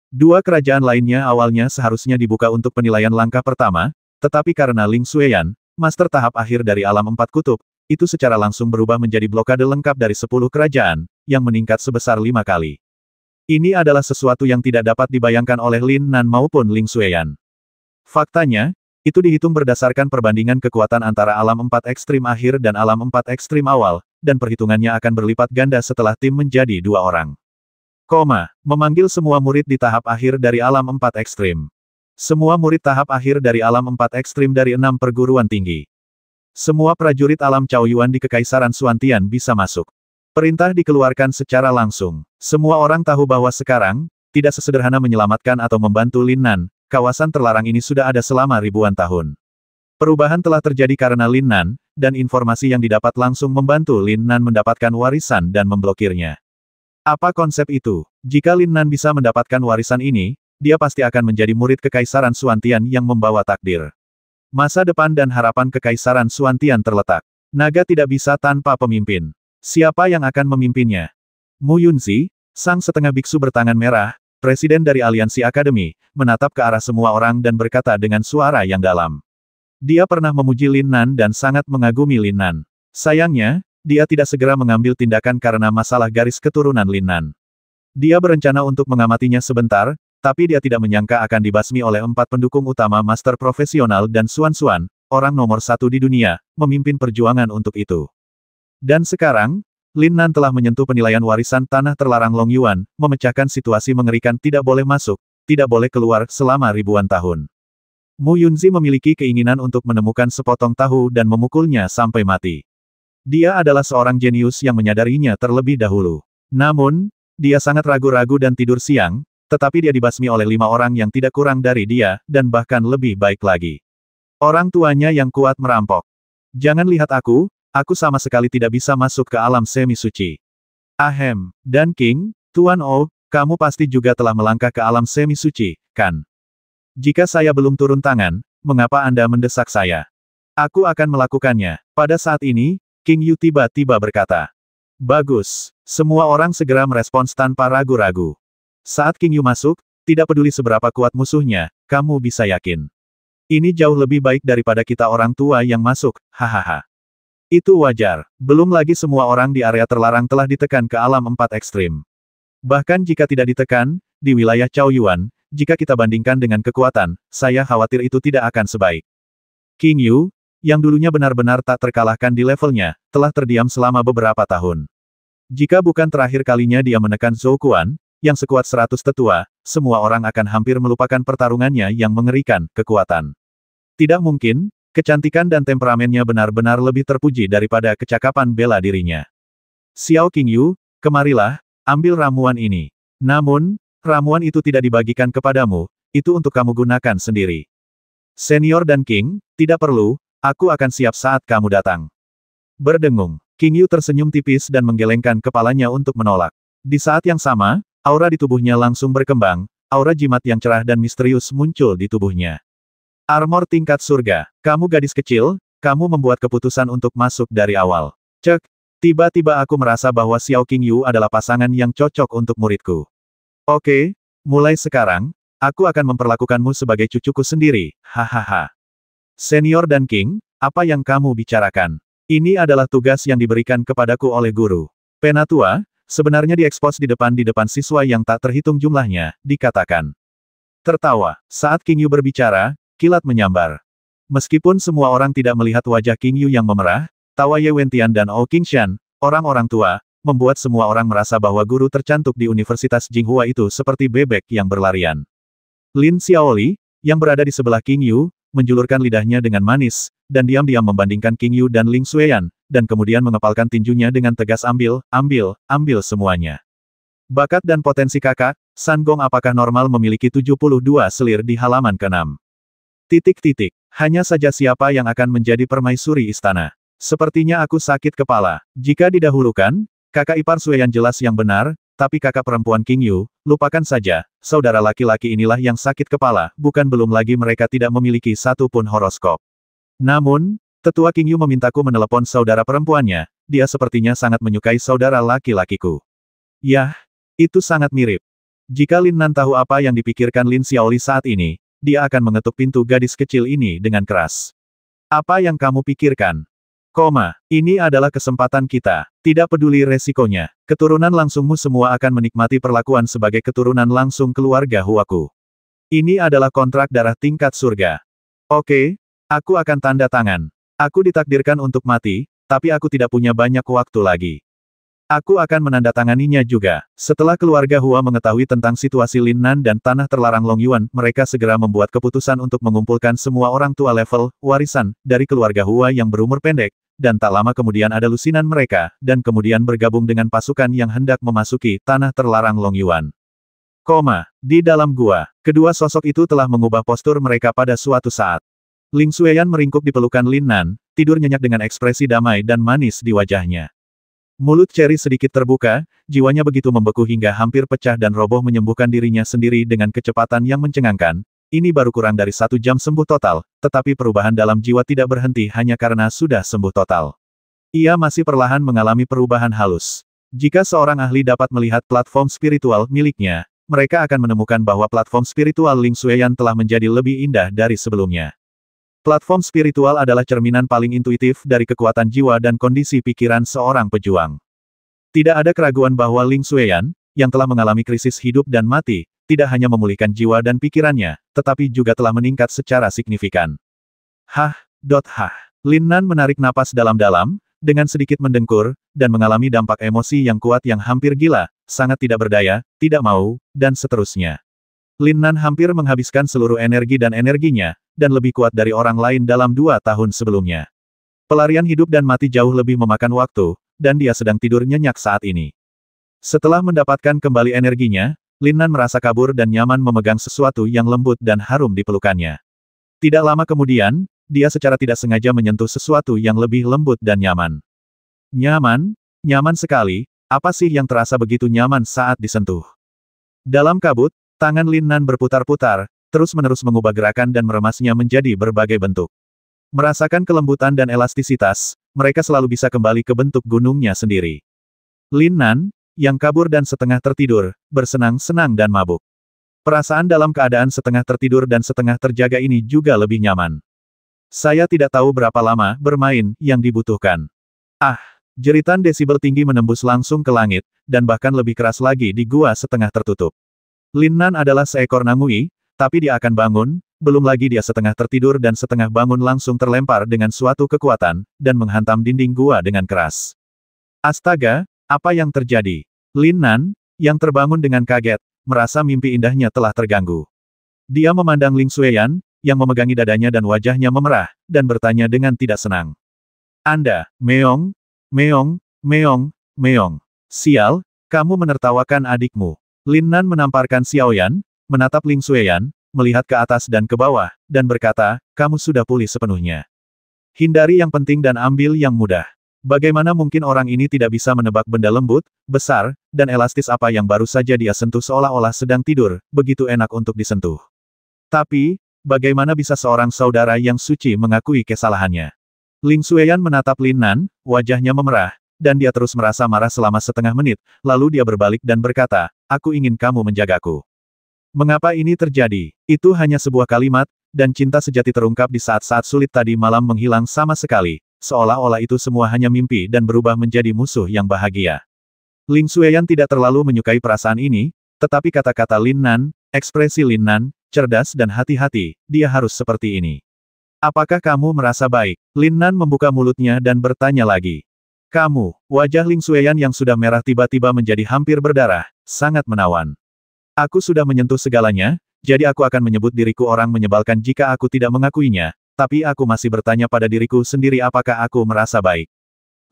Dua kerajaan lainnya awalnya seharusnya dibuka untuk penilaian langkah pertama, tetapi karena Ling Xueyan, master tahap akhir dari alam 4 kutub, itu secara langsung berubah menjadi blokade lengkap dari 10 kerajaan, yang meningkat sebesar 5 kali. Ini adalah sesuatu yang tidak dapat dibayangkan oleh Lin Nan maupun Ling Xueyan. Faktanya, itu dihitung berdasarkan perbandingan kekuatan antara alam 4 ekstrim akhir dan alam 4 ekstrim awal, dan perhitungannya akan berlipat ganda setelah tim menjadi 2 orang. Memanggil semua murid di tahap akhir dari alam 4 ekstrim. Semua murid tahap akhir dari alam 4 ekstrim dari 6 perguruan tinggi. Semua prajurit alam Chaoyuan di Kekaisaran Suantian bisa masuk. Perintah dikeluarkan secara langsung. Semua orang tahu bahwa sekarang, tidak sesederhana menyelamatkan atau membantu Lin Nan, kawasan terlarang ini sudah ada selama ribuan tahun. Perubahan telah terjadi karena Lin Nan, dan informasi yang didapat langsung membantu Lin Nan mendapatkan warisan dan memblokirnya. Apa konsep itu? Jika Lin Nan bisa mendapatkan warisan ini, dia pasti akan menjadi murid Kekaisaran Suantian yang membawa takdir. Masa depan dan harapan Kekaisaran Suantian terletak. Naga tidak bisa tanpa pemimpin. Siapa yang akan memimpinnya? Mu Yunzi, sang setengah biksu bertangan merah, presiden dari Aliansi Akademi, menatap ke arah semua orang dan berkata dengan suara yang dalam. Dia pernah memuji Lin Nan dan sangat mengagumi Lin Nan. Sayangnya, dia tidak segera mengambil tindakan karena masalah garis keturunan Lin Nan. Dia berencana untuk mengamatinya sebentar, tapi dia tidak menyangka akan dibasmi oleh 4 pendukung utama master profesional dan Xuan Xuan, orang nomor 1 di dunia, memimpin perjuangan untuk itu. Dan sekarang, Lin Nan telah menyentuh penilaian warisan tanah terlarang Long Yuan, memecahkan situasi mengerikan tidak boleh masuk, tidak boleh keluar selama ribuan tahun. Mu Yunzi memiliki keinginan untuk menemukan sepotong tahu dan memukulnya sampai mati. Dia adalah seorang jenius yang menyadarinya terlebih dahulu. Namun, dia sangat ragu-ragu dan tidur siang, tetapi dia dibasmi oleh 5 orang yang tidak kurang dari dia, dan bahkan lebih baik lagi. Orang tuanya yang kuat merampok. Jangan lihat aku sama sekali tidak bisa masuk ke alam semi suci. Ahem, dan King, Tuan O, kamu pasti juga telah melangkah ke alam semi suci, kan? Jika saya belum turun tangan, mengapa Anda mendesak saya? Aku akan melakukannya. Pada saat ini, King Yu tiba-tiba berkata. Bagus. Semua orang segera merespons tanpa ragu-ragu. Saat King Yu masuk, tidak peduli seberapa kuat musuhnya, kamu bisa yakin. Ini jauh lebih baik daripada kita orang tua yang masuk, hahaha. Itu wajar. Belum lagi semua orang di area terlarang telah ditekan ke alam 4 ekstrim. Bahkan jika tidak ditekan, di wilayah Cao Yuan, jika kita bandingkan dengan kekuatan, saya khawatir itu tidak akan sebaik. King Yu, yang dulunya benar-benar tak terkalahkan di levelnya, telah terdiam selama beberapa tahun. Jika bukan terakhir kalinya dia menekan Zhou Quan, yang sekuat 100 tetua, semua orang akan hampir melupakan pertarungannya yang mengerikan, kekuatan. Tidak mungkin, kecantikan dan temperamennya benar-benar lebih terpuji daripada kecakapan bela dirinya. Xiao King Yu, kemarilah, ambil ramuan ini. Namun, ramuan itu tidak dibagikan kepadamu, itu untuk kamu gunakan sendiri. Senior dan King, tidak perlu, aku akan siap saat kamu datang. Berdengung, King Yu tersenyum tipis dan menggelengkan kepalanya untuk menolak. Di saat yang sama, aura di tubuhnya langsung berkembang, aura jimat yang cerah dan misterius muncul di tubuhnya. Armor tingkat surga, kamu gadis kecil, kamu membuat keputusan untuk masuk dari awal. Cek, tiba-tiba aku merasa bahwa Xiao King Yu adalah pasangan yang cocok untuk muridku. Oke, mulai sekarang, aku akan memperlakukanmu sebagai cucuku sendiri, hahaha. Senior dan King, apa yang kamu bicarakan? Ini adalah tugas yang diberikan kepadaku oleh guru. Penatua, sebenarnya diekspos di depan siswa yang tak terhitung jumlahnya, dikatakan. Tertawa, saat King Yu berbicara, kilat menyambar. Meskipun semua orang tidak melihat wajah King Yu yang memerah, tawa Ye Wentian dan Ou Qingshan, orang-orang tua, membuat semua orang merasa bahwa guru tercantik di Universitas Jinghua itu seperti bebek yang berlarian. Lin Xiaoli, yang berada di sebelah King Yu, menjulurkan lidahnya dengan manis, dan diam-diam membandingkan King Yu dan Ling Xueyan, dan kemudian mengepalkan tinjunya dengan tegas ambil semuanya. Bakat dan potensi kakak, San Gong apakah normal memiliki 72 selir di halaman ke-6? Hanya saja siapa yang akan menjadi permaisuri istana. Sepertinya aku sakit kepala. Jika didahulukan, kakak ipar Xueyan jelas yang benar, tapi kakak perempuan King Yu, lupakan saja, saudara laki-laki inilah yang sakit kepala, bukan belum lagi mereka tidak memiliki satu pun horoskop. Namun, tetua King Yu memintaku menelepon saudara perempuannya, dia sepertinya sangat menyukai saudara laki-lakiku. Yah, itu sangat mirip. Jika Lin Nan tahu apa yang dipikirkan Lin Xiaoli saat ini, dia akan mengetuk pintu gadis kecil ini dengan keras. Apa yang kamu pikirkan? Ini adalah kesempatan kita. Tidak peduli resikonya. Keturunan langsungmu semua akan menikmati perlakuan sebagai keturunan langsung keluarga Huaku. Ini adalah kontrak darah tingkat surga. Oke, aku akan tanda tangan. Aku ditakdirkan untuk mati, tapi aku tidak punya banyak waktu lagi. Aku akan menandatanganinya juga. Setelah keluarga Hua mengetahui tentang situasi Lin Nan dan tanah terlarang Long Yuan, mereka segera membuat keputusan untuk mengumpulkan semua orang tua level warisan dari keluarga Hua yang berumur pendek, dan tak lama kemudian ada lusinan mereka, dan kemudian bergabung dengan pasukan yang hendak memasuki tanah terlarang Long Yuan. Di dalam gua, kedua sosok itu telah mengubah postur mereka pada suatu saat. Ling Xueyan meringkuk di pelukan Lin Nan, tidur nyenyak dengan ekspresi damai dan manis di wajahnya. Mulut Cherry sedikit terbuka, jiwanya begitu membeku hingga hampir pecah dan roboh menyembuhkan dirinya sendiri dengan kecepatan yang mencengangkan. Ini baru kurang dari 1 jam sembuh total, tetapi perubahan dalam jiwa tidak berhenti hanya karena sudah sembuh total. Ia masih perlahan mengalami perubahan halus. Jika seorang ahli dapat melihat platform spiritual miliknya, mereka akan menemukan bahwa platform spiritual Ling Xueyan telah menjadi lebih indah dari sebelumnya. Platform spiritual adalah cerminan paling intuitif dari kekuatan jiwa dan kondisi pikiran seorang pejuang. Tidak ada keraguan bahwa Ling Xueyan, yang telah mengalami krisis hidup dan mati, tidak hanya memulihkan jiwa dan pikirannya, tetapi juga telah meningkat secara signifikan. Hah. Lin Nan menarik napas dalam-dalam, dengan sedikit mendengkur, dan mengalami dampak emosi yang kuat yang hampir gila, sangat tidak berdaya, tidak mau, dan seterusnya. Lin Nan hampir menghabiskan seluruh energi dan energinya, dan lebih kuat dari orang lain dalam 2 tahun sebelumnya. Pelarian hidup dan mati jauh lebih memakan waktu, dan dia sedang tidur nyenyak saat ini. Setelah mendapatkan kembali energinya, Lin Nan merasa kabur dan nyaman memegang sesuatu yang lembut dan harum di pelukannya. Tidak lama kemudian, dia secara tidak sengaja menyentuh sesuatu yang lebih lembut dan nyaman. Nyaman sekali, apa sih yang terasa begitu nyaman saat disentuh? Dalam kabut, tangan Lin Nan berputar-putar, terus-menerus mengubah gerakan dan meremasnya menjadi berbagai bentuk. Merasakan kelembutan dan elastisitas, mereka selalu bisa kembali ke bentuk gunungnya sendiri. Lin Nan, yang kabur dan setengah tertidur, bersenang-senang dan mabuk. Perasaan dalam keadaan setengah tertidur dan setengah terjaga ini juga lebih nyaman. Saya tidak tahu berapa lama bermain yang dibutuhkan. Ah! Jeritan desibel tinggi menembus langsung ke langit, dan bahkan lebih keras lagi di gua setengah tertutup. Lin Nan adalah seekor nangui, tapi dia akan bangun, belum lagi dia setengah tertidur dan setengah bangun langsung terlempar dengan suatu kekuatan, dan menghantam dinding gua dengan keras. Astaga, apa yang terjadi? Lin Nan, yang terbangun dengan kaget, merasa mimpi indahnya telah terganggu. Dia memandang Ling Xueyan, yang memegangi dadanya dan wajahnya memerah, dan bertanya dengan tidak senang. Anda, Meong? Sial, kamu menertawakan adikmu. Lin Nan menamparkan Xiaoyan, menatap Ling Xueyan, melihat ke atas dan ke bawah, dan berkata, kamu sudah pulih sepenuhnya. Hindari yang penting dan ambil yang mudah. Bagaimana mungkin orang ini tidak bisa menebak benda lembut, besar, dan elastis apa yang baru saja dia sentuh seolah-olah sedang tidur, begitu enak untuk disentuh. Tapi, bagaimana bisa seorang saudara yang suci mengakui kesalahannya? Ling Xueyan menatap Lin Nan, wajahnya memerah, dan dia terus merasa marah selama setengah menit, lalu dia berbalik dan berkata, aku ingin kamu menjagaku. Mengapa ini terjadi? Itu hanya sebuah kalimat, dan cinta sejati terungkap di saat-saat sulit tadi malam menghilang sama sekali, seolah-olah itu semua hanya mimpi dan berubah menjadi musuh yang bahagia. Ling Xueyan tidak terlalu menyukai perasaan ini, tetapi kata-kata Lin Nan, ekspresi Lin Nan, cerdas dan hati-hati, dia harus seperti ini. Apakah kamu merasa baik? Lin Nan membuka mulutnya dan bertanya lagi. Kamu, wajah Ling Xueyan yang sudah merah tiba-tiba menjadi hampir berdarah, sangat menawan. Aku sudah menyentuh segalanya, jadi aku akan menyebut diriku orang menyebalkan jika aku tidak mengakuinya, tapi aku masih bertanya pada diriku sendiri apakah aku merasa baik.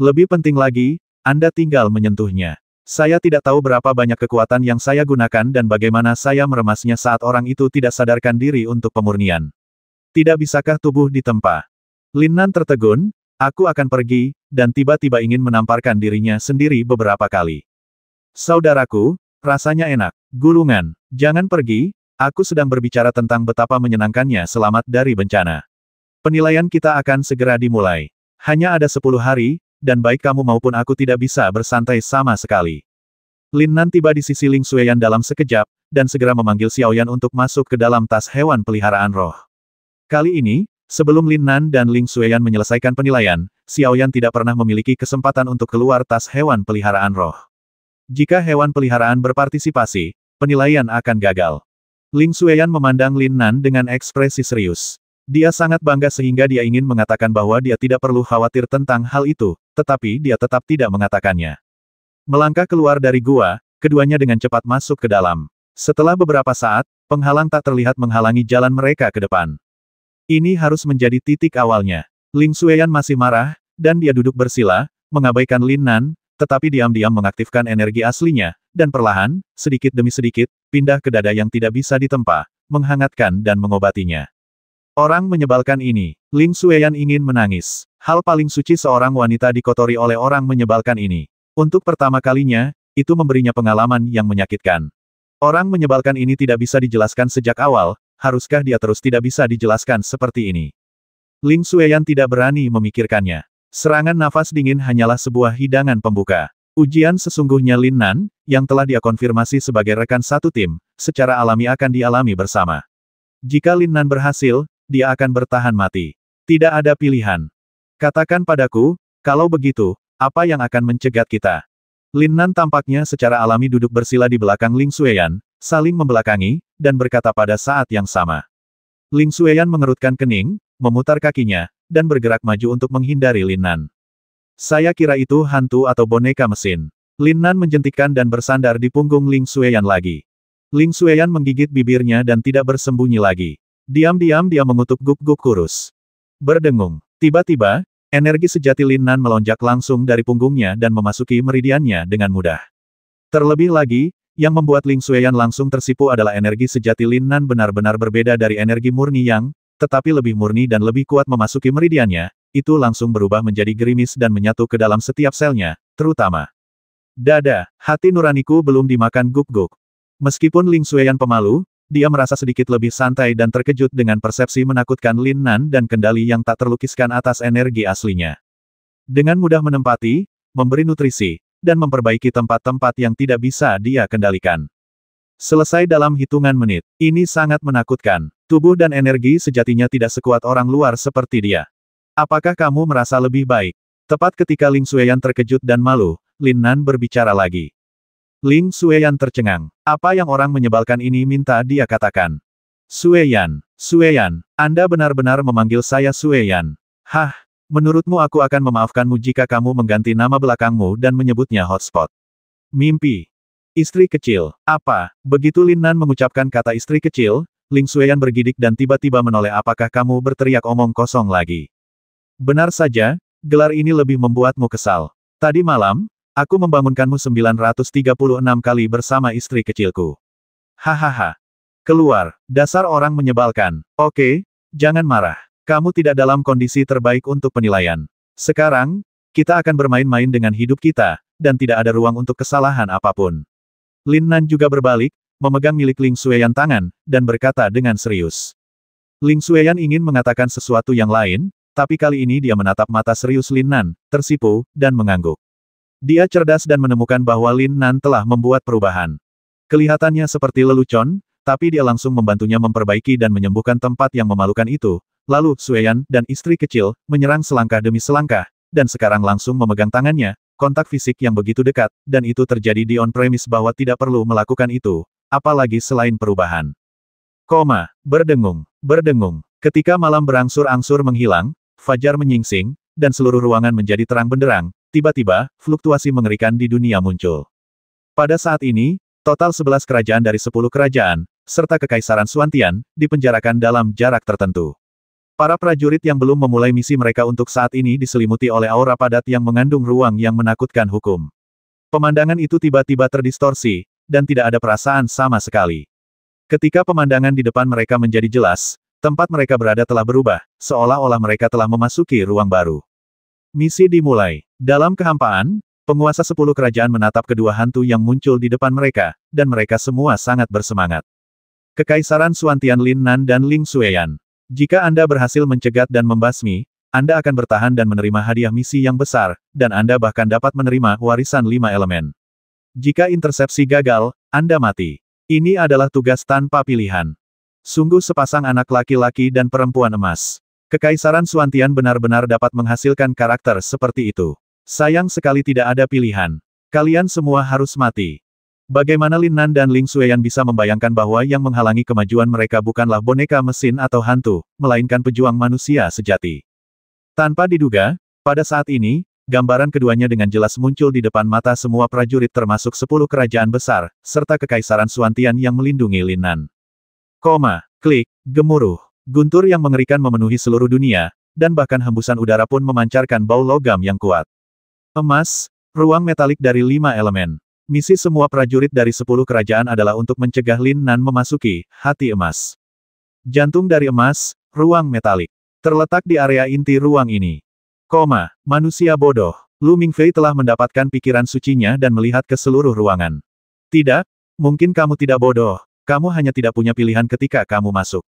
Lebih penting lagi, Anda tinggal menyentuhnya. Saya tidak tahu berapa banyak kekuatan yang saya gunakan dan bagaimana saya meremasnya saat orang itu tidak sadarkan diri untuk pemurnian. Tidak bisakah tubuh ditempa? Lin Nan tertegun, aku akan pergi, dan tiba-tiba ingin menamparkan dirinya sendiri beberapa kali. Saudaraku, rasanya enak. Gulungan, jangan pergi, aku sedang berbicara tentang betapa menyenangkannya selamat dari bencana. Penilaian kita akan segera dimulai. Hanya ada 10 hari, dan baik kamu maupun aku tidak bisa bersantai sama sekali. Lin Nan tiba di sisi Ling Xueyan dalam sekejap, dan segera memanggil Xiaoyan untuk masuk ke dalam tas hewan peliharaan roh. Kali ini, sebelum Lin Nan dan Ling Xueyan menyelesaikan penilaian, Xiaoyan tidak pernah memiliki kesempatan untuk keluar tas hewan peliharaan roh. Jika hewan peliharaan berpartisipasi, penilaian akan gagal. Ling Xueyan memandang Lin Nan dengan ekspresi serius. Dia sangat bangga sehingga dia ingin mengatakan bahwa dia tidak perlu khawatir tentang hal itu, tetapi dia tetap tidak mengatakannya. Melangkah keluar dari gua, keduanya dengan cepat masuk ke dalam. Setelah beberapa saat, penghalang tak terlihat menghalangi jalan mereka ke depan. Ini harus menjadi titik awalnya. Ling Xueyan masih marah, dan dia duduk bersila, mengabaikan Lin Nan, tetapi diam-diam mengaktifkan energi aslinya, dan perlahan, sedikit demi sedikit, pindah ke dada yang tidak bisa ditempa, menghangatkan dan mengobatinya. Orang menyebalkan ini. Ling Xueyan ingin menangis. Hal paling suci seorang wanita dikotori oleh orang menyebalkan ini. Untuk pertama kalinya, itu memberinya pengalaman yang menyakitkan. Orang menyebalkan ini tidak bisa dijelaskan sejak awal, haruskah dia terus tidak bisa dijelaskan seperti ini? Ling Xueyan tidak berani memikirkannya. Serangan nafas dingin hanyalah sebuah hidangan pembuka. Ujian sesungguhnya Lin Nan, yang telah dia konfirmasi sebagai rekan satu tim, secara alami akan dialami bersama. Jika Lin Nan berhasil, dia akan bertahan mati. Tidak ada pilihan. Katakan padaku, kalau begitu, apa yang akan mencegat kita? Lin Nan tampaknya secara alami duduk bersila di belakang Ling Xueyan, saling membelakangi, dan berkata pada saat yang sama. Ling Xueyan mengerutkan kening, memutar kakinya, dan bergerak maju untuk menghindari Lin Nan. Saya kira itu hantu atau boneka mesin. Lin Nan menjentikkan dan bersandar di punggung Ling Xueyan lagi. Ling Xueyan menggigit bibirnya dan tidak bersembunyi lagi. Diam-diam dia mengutuk guk-guk kurus. Berdengung. Tiba-tiba, energi sejati Lin Nan melonjak langsung dari punggungnya dan memasuki meridiannya dengan mudah. Terlebih lagi, yang membuat Ling Xueyan langsung tersipu adalah energi sejati Lin Nan benar-benar berbeda dari energi murni yang, tetapi lebih murni dan lebih kuat memasuki meridiannya, itu langsung berubah menjadi gerimis dan menyatu ke dalam setiap selnya, terutama dada. Hati nuraniku belum dimakan guk-guk. Meskipun Ling Xueyan pemalu, dia merasa sedikit lebih santai dan terkejut dengan persepsi menakutkan Lin Nan dan kendali yang tak terlukiskan atas energi aslinya. Dengan mudah menempati, memberi nutrisi, dan memperbaiki tempat-tempat yang tidak bisa dia kendalikan. Selesai dalam hitungan menit. Ini sangat menakutkan. Tubuh dan energi sejatinya tidak sekuat orang luar seperti dia. Apakah kamu merasa lebih baik? Tepat ketika Ling Xueyan terkejut dan malu, Lin Nan berbicara lagi. Ling Xueyan tercengang. Apa yang orang menyebalkan ini minta dia katakan? Xueyan, Xueyan, Anda benar-benar memanggil saya Xueyan. Hah, menurutmu aku akan memaafkanmu jika kamu mengganti nama belakangmu dan menyebutnya Hotspot? Mimpi. Istri kecil. Apa? Begitu Lin Nan mengucapkan kata istri kecil, Ling Xueyan bergidik dan tiba-tiba menoleh. Apakah kamu berteriak omong kosong lagi? Benar saja, gelar ini lebih membuatmu kesal. Tadi malam, aku membangunkanmu 936 kali bersama istri kecilku. Hahaha. Keluar, dasar orang menyebalkan. Oke, jangan marah. Kamu tidak dalam kondisi terbaik untuk penilaian. Sekarang, kita akan bermain-main dengan hidup kita, dan tidak ada ruang untuk kesalahan apapun. Lin Nan juga berbalik, memegang milik Ling Xueyan tangan, dan berkata dengan serius. Ling Xueyan ingin mengatakan sesuatu yang lain, tapi kali ini dia menatap mata serius Lin Nan, tersipu, dan mengangguk. Dia cerdas dan menemukan bahwa Lin Nan telah membuat perubahan. Kelihatannya seperti lelucon, tapi dia langsung membantunya memperbaiki dan menyembuhkan tempat yang memalukan itu. Lalu, Xueyan dan istri kecil, menyerang selangkah demi selangkah, dan sekarang langsung memegang tangannya, kontak fisik yang begitu dekat, dan itu terjadi di on-premise bahwa tidak perlu melakukan itu, apalagi selain perubahan. Berdengung, berdengung. Ketika malam berangsur-angsur menghilang, fajar menyingsing, dan seluruh ruangan menjadi terang benderang, tiba-tiba, fluktuasi mengerikan di dunia muncul. Pada saat ini, total 11 kerajaan dari 10 kerajaan, serta Kekaisaran Xuantian, dipenjarakan dalam jarak tertentu. Para prajurit yang belum memulai misi mereka untuk saat ini diselimuti oleh aura padat yang mengandung ruang yang menakutkan hukum. Pemandangan itu tiba-tiba terdistorsi, dan tidak ada perasaan sama sekali. Ketika pemandangan di depan mereka menjadi jelas, tempat mereka berada telah berubah, seolah-olah mereka telah memasuki ruang baru. Misi dimulai. Dalam kehampaan, penguasa 10 kerajaan menatap kedua hantu yang muncul di depan mereka, dan mereka semua sangat bersemangat. Kekaisaran Xuantian Lin Nan dan Ling Xueyan. Jika Anda berhasil mencegat dan membasmi, Anda akan bertahan dan menerima hadiah misi yang besar, dan Anda bahkan dapat menerima warisan 5 elemen. Jika intersepsi gagal, Anda mati. Ini adalah tugas tanpa pilihan. Sungguh sepasang anak laki-laki dan perempuan emas. Kekaisaran Xuantian benar-benar dapat menghasilkan karakter seperti itu. Sayang sekali tidak ada pilihan. Kalian semua harus mati. Bagaimana Lin Nan dan Ling Xueyan bisa membayangkan bahwa yang menghalangi kemajuan mereka bukanlah boneka mesin atau hantu, melainkan pejuang manusia sejati. Tanpa diduga, pada saat ini, gambaran keduanya dengan jelas muncul di depan mata semua prajurit termasuk 10 kerajaan besar, serta Kekaisaran Xuantian yang melindungi Lin Nan. Klik, gemuruh. Guntur yang mengerikan memenuhi seluruh dunia, dan bahkan hembusan udara pun memancarkan bau logam yang kuat. Emas, ruang metalik dari 5 elemen. Misi semua prajurit dari 10 kerajaan adalah untuk mencegah Lin Nan memasuki hati emas. Jantung dari emas, ruang metalik. Terletak di area inti ruang ini. Manusia bodoh. Lu Mingfei telah mendapatkan pikiran sucinya dan melihat ke seluruh ruangan. Tidak, mungkin kamu tidak bodoh, kamu hanya tidak punya pilihan ketika kamu masuk.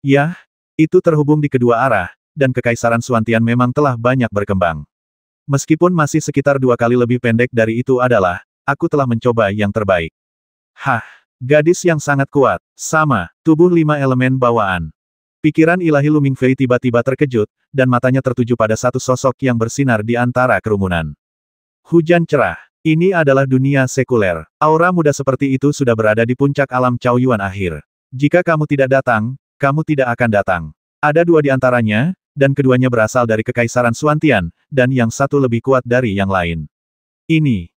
Yah, itu terhubung di kedua arah, dan Kekaisaran Xuantian memang telah banyak berkembang. Meskipun masih sekitar 2 kali lebih pendek dari itu adalah, aku telah mencoba yang terbaik. Hah, gadis yang sangat kuat, sama, tubuh 5 elemen bawaan. Pikiran ilahi Lu Mingfei tiba-tiba terkejut, dan matanya tertuju pada satu sosok yang bersinar di antara kerumunan. Hujan cerah. Ini adalah dunia sekuler. Aura muda seperti itu sudah berada di puncak alam Caoyuan akhir. Jika kamu tidak datang, kamu tidak akan datang. Ada dua di antaranya, dan keduanya berasal dari Kekaisaran Xuantian, dan yang satu lebih kuat dari yang lain. Ini,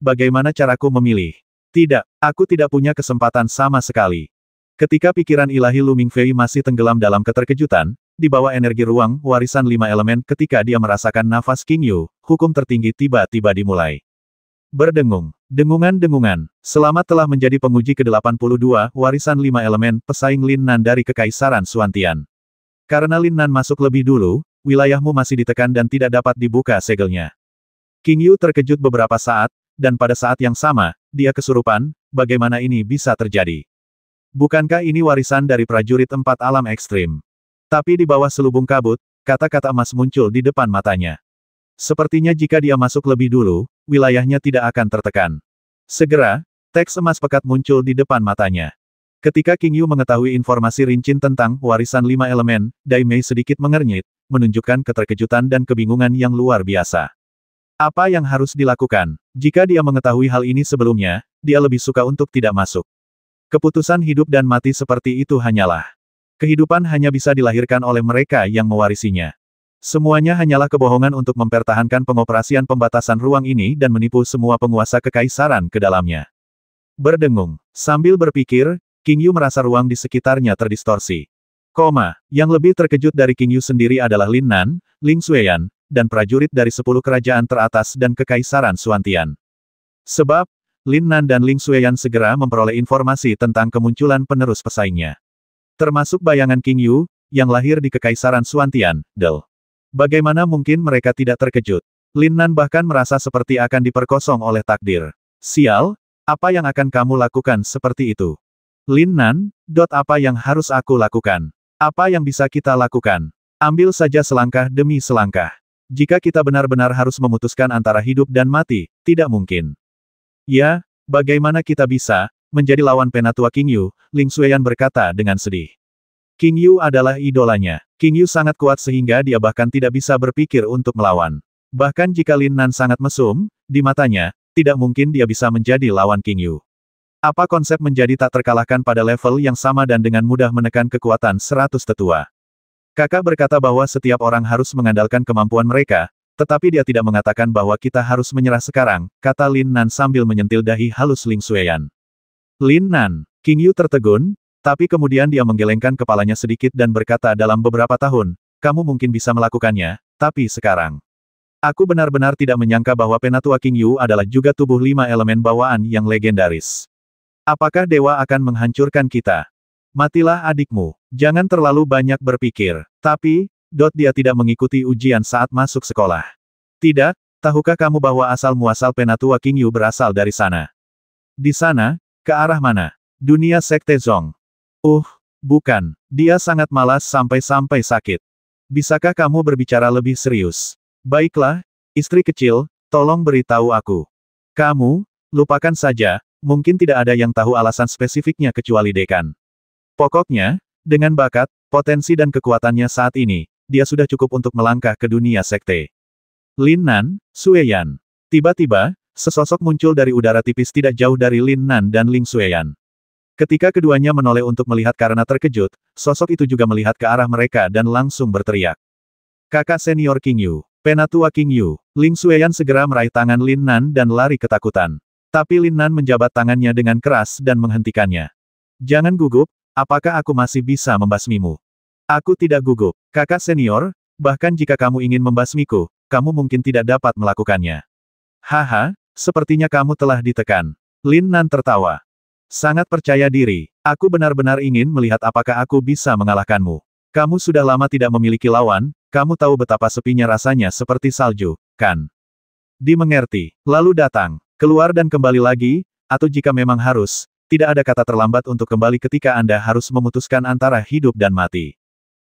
bagaimana caraku memilih? Tidak, aku tidak punya kesempatan sama sekali. Ketika pikiran ilahi Lu Mingfei masih tenggelam dalam keterkejutan, di bawah energi ruang warisan 5 elemen ketika dia merasakan nafas King Yu, hukum tertinggi tiba-tiba dimulai. Berdengung. Dengungan-dengungan. Selamat telah menjadi penguji ke-82 warisan 5 elemen pesaing Lin Nan dari Kekaisaran Xuantian. Karena Lin Nan masuk lebih dulu, wilayahmu masih ditekan dan tidak dapat dibuka segelnya. King Yu terkejut beberapa saat, dan pada saat yang sama, dia kesurupan, bagaimana ini bisa terjadi? Bukankah ini warisan dari prajurit 4 alam ekstrim? Tapi di bawah selubung kabut, kata-kata emas muncul di depan matanya. Sepertinya jika dia masuk lebih dulu, wilayahnya tidak akan tertekan. Segera, teks emas pekat muncul di depan matanya. Ketika King Yu mengetahui informasi rinci tentang warisan 5 elemen, Dai Mei sedikit mengernyit, menunjukkan keterkejutan dan kebingungan yang luar biasa. Apa yang harus dilakukan? Jika dia mengetahui hal ini sebelumnya, dia lebih suka untuk tidak masuk. Keputusan hidup dan mati seperti itu hanyalah. Kehidupan hanya bisa dilahirkan oleh mereka yang mewarisinya. Semuanya hanyalah kebohongan untuk mempertahankan pengoperasian pembatasan ruang ini dan menipu semua penguasa kekaisaran ke dalamnya. Berdengung. Sambil berpikir, King Yu merasa ruang di sekitarnya terdistorsi. Yang lebih terkejut dari King Yu sendiri adalah Lin Nan, Ling Xueyan, dan prajurit dari 10 kerajaan teratas dan Kekaisaran Xuantian. Sebab, Lin Nan dan Ling Xueyan segera memperoleh informasi tentang kemunculan penerus pesaingnya. Termasuk bayangan King Yu, yang lahir di Kekaisaran Xuantian, Del. Bagaimana mungkin mereka tidak terkejut? Lin Nan bahkan merasa seperti akan diperkosong oleh takdir. Sial, apa yang akan kamu lakukan seperti itu? Lin Nan, apa yang harus aku lakukan? Apa yang bisa kita lakukan? Ambil saja selangkah demi selangkah. Jika kita benar-benar harus memutuskan antara hidup dan mati, tidak mungkin. Ya, bagaimana kita bisa menjadi lawan penatua King Yu? Ling Xueyan berkata dengan sedih. King Yu adalah idolanya. King Yu sangat kuat sehingga dia bahkan tidak bisa berpikir untuk melawan. Bahkan jika Lin Nan sangat mesum, di matanya, tidak mungkin dia bisa menjadi lawan King Yu. Apa konsep menjadi tak terkalahkan pada level yang sama dan dengan mudah menekan kekuatan 100 tetua? Kakak berkata bahwa setiap orang harus mengandalkan kemampuan mereka, tetapi dia tidak mengatakan bahwa kita harus menyerah sekarang, kata Lin Nan sambil menyentil dahi halus Ling Xueyan. Lin Nan, King Yu tertegun, tapi kemudian dia menggelengkan kepalanya sedikit dan berkata dalam beberapa tahun, kamu mungkin bisa melakukannya, tapi sekarang. Aku benar-benar tidak menyangka bahwa penatua King Yu adalah juga tubuh 5 elemen bawaan yang legendaris. Apakah dewa akan menghancurkan kita? Matilah adikmu. Jangan terlalu banyak berpikir. Tapi, dia tidak mengikuti ujian saat masuk sekolah. Tidak, tahukah kamu bahwa asal-muasal penatua King Yu berasal dari sana? Di sana? Ke arah mana? Dunia Sekte Zong. Bukan. Dia sangat malas sampai-sampai sakit. Bisakah kamu berbicara lebih serius? Baiklah, istri kecil, tolong beritahu aku. Kamu, lupakan saja. Mungkin tidak ada yang tahu alasan spesifiknya kecuali dekan. Pokoknya, dengan bakat, potensi dan kekuatannya saat ini, dia sudah cukup untuk melangkah ke dunia sekte. Lin Nan, Xueyan. Tiba-tiba, sesosok muncul dari udara tipis tidak jauh dari Lin Nan dan Ling Xueyan. Ketika keduanya menoleh untuk melihat karena terkejut, sosok itu juga melihat ke arah mereka dan langsung berteriak. Kakak senior King Yu, penatua King Yu. Ling Xueyan segera meraih tangan Lin Nan dan lari ketakutan. Tapi Lin Nan menjabat tangannya dengan keras dan menghentikannya. Jangan gugup, apakah aku masih bisa membasmimu? Aku tidak gugup, kakak senior, bahkan jika kamu ingin membasmiku, kamu mungkin tidak dapat melakukannya. Haha, sepertinya kamu telah ditekan. Lin Nan tertawa. Sangat percaya diri, aku benar-benar ingin melihat apakah aku bisa mengalahkanmu. Kamu sudah lama tidak memiliki lawan, kamu tahu betapa sepinya rasanya seperti salju, kan? Dimengerti, lalu datang. Keluar dan kembali lagi, atau jika memang harus, tidak ada kata terlambat untuk kembali ketika Anda harus memutuskan antara hidup dan mati.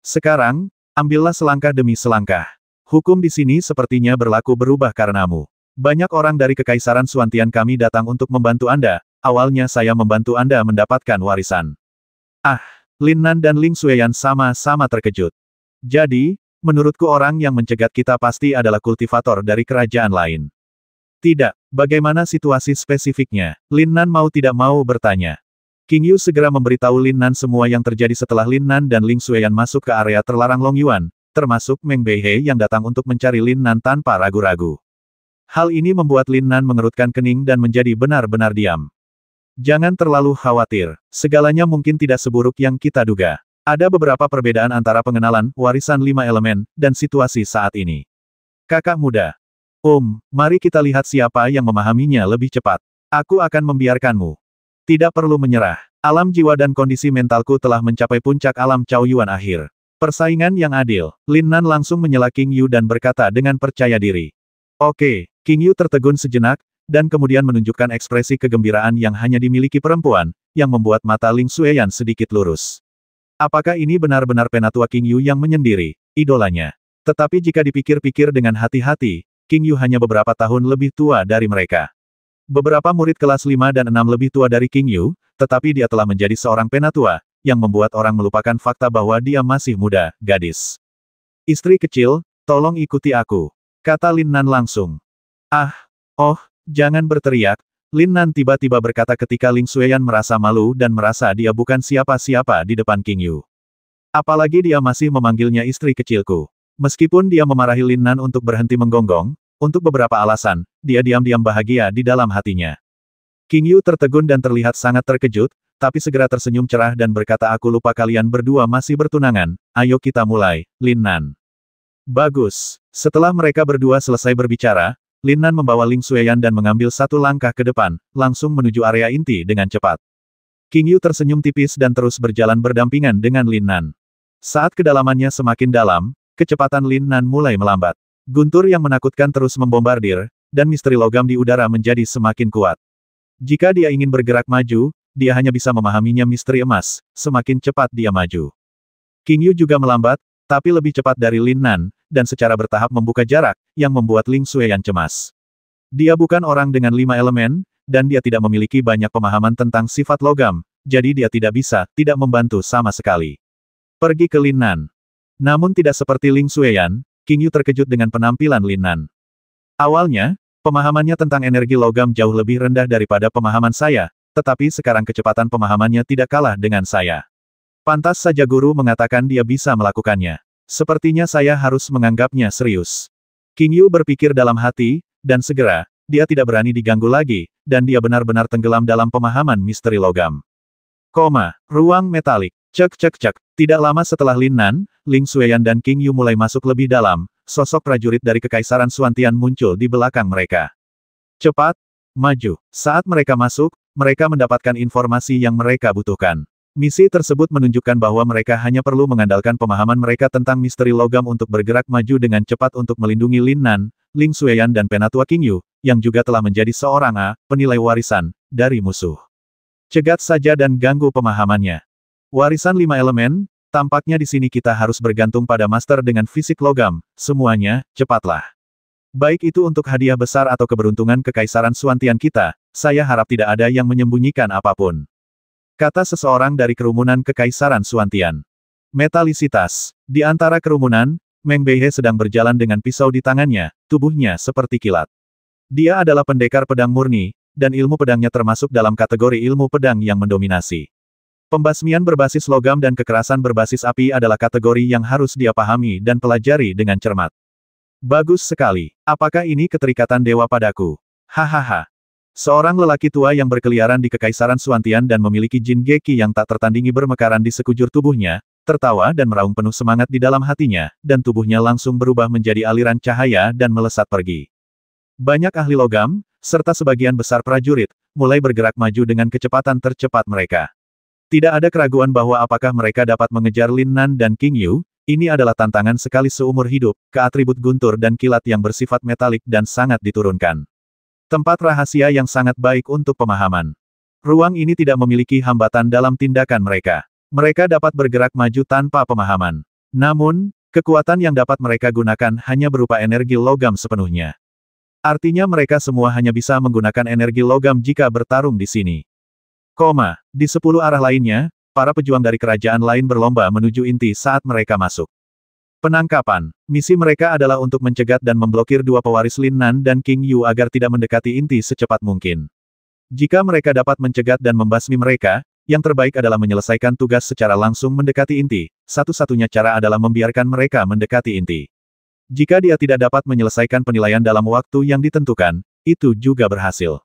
Sekarang, ambillah selangkah demi selangkah. Hukum di sini sepertinya berlaku berubah karenamu. Banyak orang dari Kekaisaran Xuantian kami datang untuk membantu Anda, awalnya saya membantu Anda mendapatkan warisan. Lin Nan dan Ling Xueyan sama-sama terkejut. Jadi, menurutku orang yang mencegat kita pasti adalah kultivator dari kerajaan lain. Tidak, bagaimana situasi spesifiknya? Lin Nan mau tidak mau bertanya. King Yu segera memberitahu Lin Nan semua yang terjadi setelah Lin Nan dan Ling Xueyan masuk ke area terlarang Long Yuan, termasuk Meng Beihei yang datang untuk mencari Lin Nan tanpa ragu-ragu. Hal ini membuat Lin Nan mengerutkan kening dan menjadi benar-benar diam. Jangan terlalu khawatir, segalanya mungkin tidak seburuk yang kita duga. Ada beberapa perbedaan antara pengenalan, warisan 5 elemen, dan situasi saat ini. Kakak muda. Mari kita lihat siapa yang memahaminya lebih cepat. Aku akan membiarkanmu. Tidak perlu menyerah. Alam jiwa dan kondisi mentalku telah mencapai puncak alam Cao Yuan akhir. Persaingan yang adil. Lin Nan langsung menyela King Yu dan berkata dengan percaya diri. Oke, King Yu tertegun sejenak, dan kemudian menunjukkan ekspresi kegembiraan yang hanya dimiliki perempuan, yang membuat mata Ling Xueyan sedikit lurus. Apakah ini benar-benar penatua King Yu yang menyendiri, idolanya? Tetapi jika dipikir-pikir dengan hati-hati, King Yu hanya beberapa tahun lebih tua dari mereka. Beberapa murid kelas 5 dan 6 lebih tua dari King Yu, tetapi dia telah menjadi seorang penatua, yang membuat orang melupakan fakta bahwa dia masih muda, gadis. Istri kecil, tolong ikuti aku, kata Lin Nan langsung. Jangan berteriak, Lin Nan tiba-tiba berkata ketika Ling Xueyan merasa malu dan merasa dia bukan siapa-siapa di depan King Yu. Apalagi dia masih memanggilnya istri kecilku. Meskipun dia memarahi Lin Nan untuk berhenti menggonggong, untuk beberapa alasan, dia diam-diam bahagia di dalam hatinya. King Yu tertegun dan terlihat sangat terkejut, tapi segera tersenyum cerah dan berkata aku lupa kalian berdua masih bertunangan, ayo kita mulai, Lin Nan. Bagus. Setelah mereka berdua selesai berbicara, Lin Nan membawa Ling Xueyan dan mengambil satu langkah ke depan, langsung menuju area inti dengan cepat. King Yu tersenyum tipis dan terus berjalan berdampingan dengan Lin Nan. Saat kedalamannya semakin dalam, kecepatan Lin Nan mulai melambat. Guntur yang menakutkan terus membombardir, dan misteri logam di udara menjadi semakin kuat. Jika dia ingin bergerak maju, dia hanya bisa memahaminya misteri emas, semakin cepat dia maju. King Yu juga melambat, tapi lebih cepat dari Lin Nan, dan secara bertahap membuka jarak, yang membuat Ling Xueyan cemas. Dia bukan orang dengan 5 elemen, dan dia tidak memiliki banyak pemahaman tentang sifat logam, jadi dia tidak membantu sama sekali. Pergi ke Lin Nan. Namun tidak seperti Ling Xueyan, King Yu terkejut dengan penampilan Lin Nan. Awalnya, pemahamannya tentang energi logam jauh lebih rendah daripada pemahaman saya, tetapi sekarang kecepatan pemahamannya tidak kalah dengan saya. Pantas saja guru mengatakan dia bisa melakukannya. Sepertinya saya harus menganggapnya serius. King Yu berpikir dalam hati, dan segera, dia tidak berani diganggu lagi, dan dia benar-benar tenggelam dalam pemahaman misteri logam. Ruang metalik. Cek. Tidak lama setelah Lin Nan, Ling Xueyan dan King Yu mulai masuk lebih dalam, sosok prajurit dari Kekaisaran Xuantian muncul di belakang mereka. Cepat, maju. Saat mereka masuk, mereka mendapatkan informasi yang mereka butuhkan. Misi tersebut menunjukkan bahwa mereka hanya perlu mengandalkan pemahaman mereka tentang misteri logam untuk bergerak maju dengan cepat untuk melindungi Lin Nan, Ling Xueyan dan penatua King Yu, yang juga telah menjadi seorang penilai warisan, dari musuh. Cegat saja dan ganggu pemahamannya. Warisan 5 elemen, tampaknya di sini kita harus bergantung pada master dengan fisik logam, semuanya, cepatlah. Baik itu untuk hadiah besar atau keberuntungan Kekaisaran Xuantian kita, saya harap tidak ada yang menyembunyikan apapun. Kata seseorang dari kerumunan Kekaisaran Xuantian. Metalisitas. Di antara kerumunan, Meng Beihei sedang berjalan dengan pisau di tangannya, tubuhnya seperti kilat. Dia adalah pendekar pedang murni, dan ilmu pedangnya termasuk dalam kategori ilmu pedang yang mendominasi. Pembasmian berbasis logam dan kekerasan berbasis api adalah kategori yang harus dia pahami dan pelajari dengan cermat. Bagus sekali. Apakah ini keterikatan dewa padaku? Hahaha. Seorang lelaki tua yang berkeliaran di Kekaisaran Xuantian dan memiliki jin geki yang tak tertandingi bermekaran di sekujur tubuhnya, tertawa dan meraung penuh semangat di dalam hatinya, dan tubuhnya langsung berubah menjadi aliran cahaya dan melesat pergi. Banyak ahli logam, serta sebagian besar prajurit, mulai bergerak maju dengan kecepatan tercepat mereka. Tidak ada keraguan bahwa apakah mereka dapat mengejar Lin Nan dan King Yu, ini adalah tantangan sekali seumur hidup, ke atribut guntur dan kilat yang bersifat metalik dan sangat diturunkan. Tempat rahasia yang sangat baik untuk pemahaman. Ruang ini tidak memiliki hambatan dalam tindakan mereka. Mereka dapat bergerak maju tanpa pemahaman. Namun, kekuatan yang dapat mereka gunakan hanya berupa energi logam sepenuhnya. Artinya mereka semua hanya bisa menggunakan energi logam jika bertarung di sini. Di 10 arah lainnya, para pejuang dari kerajaan lain berlomba menuju inti saat mereka masuk. Penangkapan. Misi mereka adalah untuk mencegah dan memblokir dua pewaris Lin Nan dan King Yu agar tidak mendekati inti secepat mungkin. Jika mereka dapat mencegah dan membasmi mereka, yang terbaik adalah menyelesaikan tugas secara langsung mendekati inti. Satu-satunya cara adalah membiarkan mereka mendekati inti. Jika dia tidak dapat menyelesaikan penilaian dalam waktu yang ditentukan, itu juga berhasil.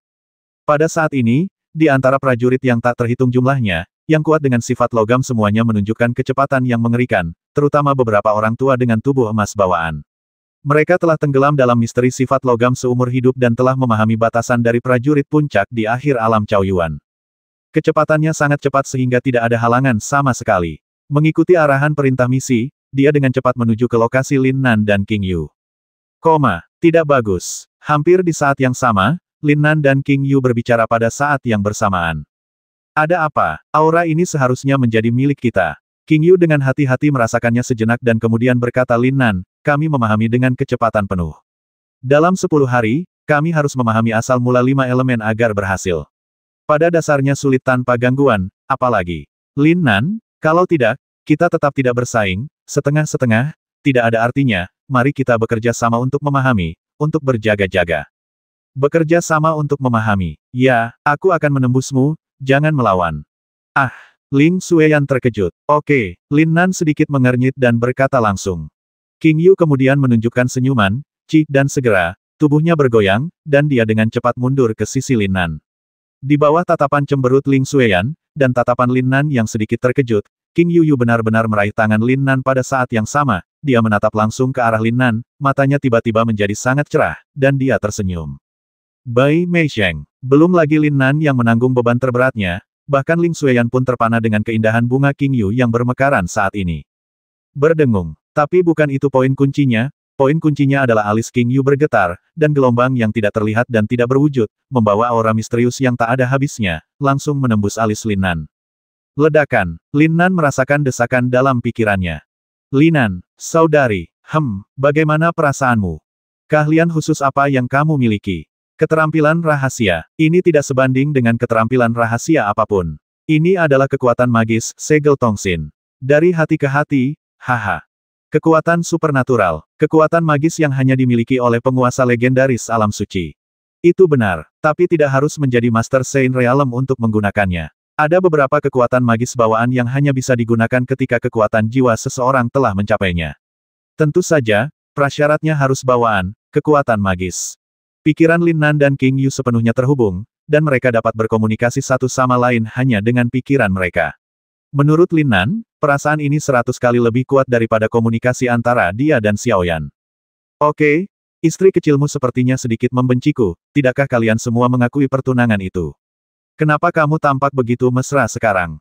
Pada saat ini, di antara prajurit yang tak terhitung jumlahnya, yang kuat dengan sifat logam semuanya menunjukkan kecepatan yang mengerikan, terutama beberapa orang tua dengan tubuh emas bawaan. Mereka telah tenggelam dalam misteri sifat logam seumur hidup dan telah memahami batasan dari prajurit puncak di akhir alam Chaoyuan. Kecepatannya sangat cepat sehingga tidak ada halangan sama sekali. Mengikuti arahan perintah misi, dia dengan cepat menuju ke lokasi Lin Nan dan King Yu. Tidak bagus. Hampir di saat yang sama, Lin Nan dan King Yu berbicara pada saat yang bersamaan. Ada apa? Aura ini seharusnya menjadi milik kita. King Yu dengan hati-hati merasakannya sejenak dan kemudian berkata, Lin Nan, kami memahami dengan kecepatan penuh. Dalam 10 hari, kami harus memahami asal mula 5 elemen agar berhasil. Pada dasarnya sulit tanpa gangguan, apalagi. Lin Nan, kalau tidak, kita tetap tidak bersaing, setengah-setengah, tidak ada artinya, mari kita bekerja sama untuk memahami, untuk berjaga-jaga. Bekerja sama untuk memahami. Ya, aku akan menembusmu. Jangan melawan. Ah, Ling Xueyan terkejut. Oke, Lin Nan sedikit mengernyit dan berkata langsung. King Yu kemudian menunjukkan senyuman, dan segera, tubuhnya bergoyang, dan dia dengan cepat mundur ke sisi Lin Nan. Di bawah tatapan cemberut Ling Xueyan, dan tatapan Lin Nan yang sedikit terkejut, King Yu benar-benar meraih tangan Lin Nan pada saat yang sama, dia menatap langsung ke arah Lin Nan, matanya tiba-tiba menjadi sangat cerah, dan dia tersenyum. Bai Meisheng. Belum lagi Lin Nan yang menanggung beban terberatnya, bahkan Ling Xueyan pun terpana dengan keindahan bunga King Yu yang bermekaran saat ini. Berdengung. Tapi bukan itu poin kuncinya adalah alis King Yu bergetar, dan gelombang yang tidak terlihat dan tidak berwujud, membawa aura misterius yang tak ada habisnya, langsung menembus alis Lin Nan. Ledakan. Lin Nan merasakan desakan dalam pikirannya. Lin Nan, saudari, bagaimana perasaanmu? Keahlian khusus apa yang kamu miliki? Keterampilan rahasia. Ini tidak sebanding dengan keterampilan rahasia apapun. Ini adalah kekuatan magis, segel tongsin. Dari hati ke hati, haha. Kekuatan supernatural. Kekuatan magis yang hanya dimiliki oleh penguasa legendaris alam suci. Itu benar, tapi tidak harus menjadi Master Saint Realm untuk menggunakannya. Ada beberapa kekuatan magis bawaan yang hanya bisa digunakan ketika kekuatan jiwa seseorang telah mencapainya. Tentu saja, prasyaratnya harus bawaan, kekuatan magis. Pikiran Lin Nan dan King Yu sepenuhnya terhubung, dan mereka dapat berkomunikasi satu sama lain hanya dengan pikiran mereka. Menurut Lin Nan, perasaan ini 100 kali lebih kuat daripada komunikasi antara dia dan Xiaoyan. Oke, istri kecilmu sepertinya sedikit membenciku, tidakkah kalian semua mengakui pertunangan itu? Kenapa kamu tampak begitu mesra sekarang?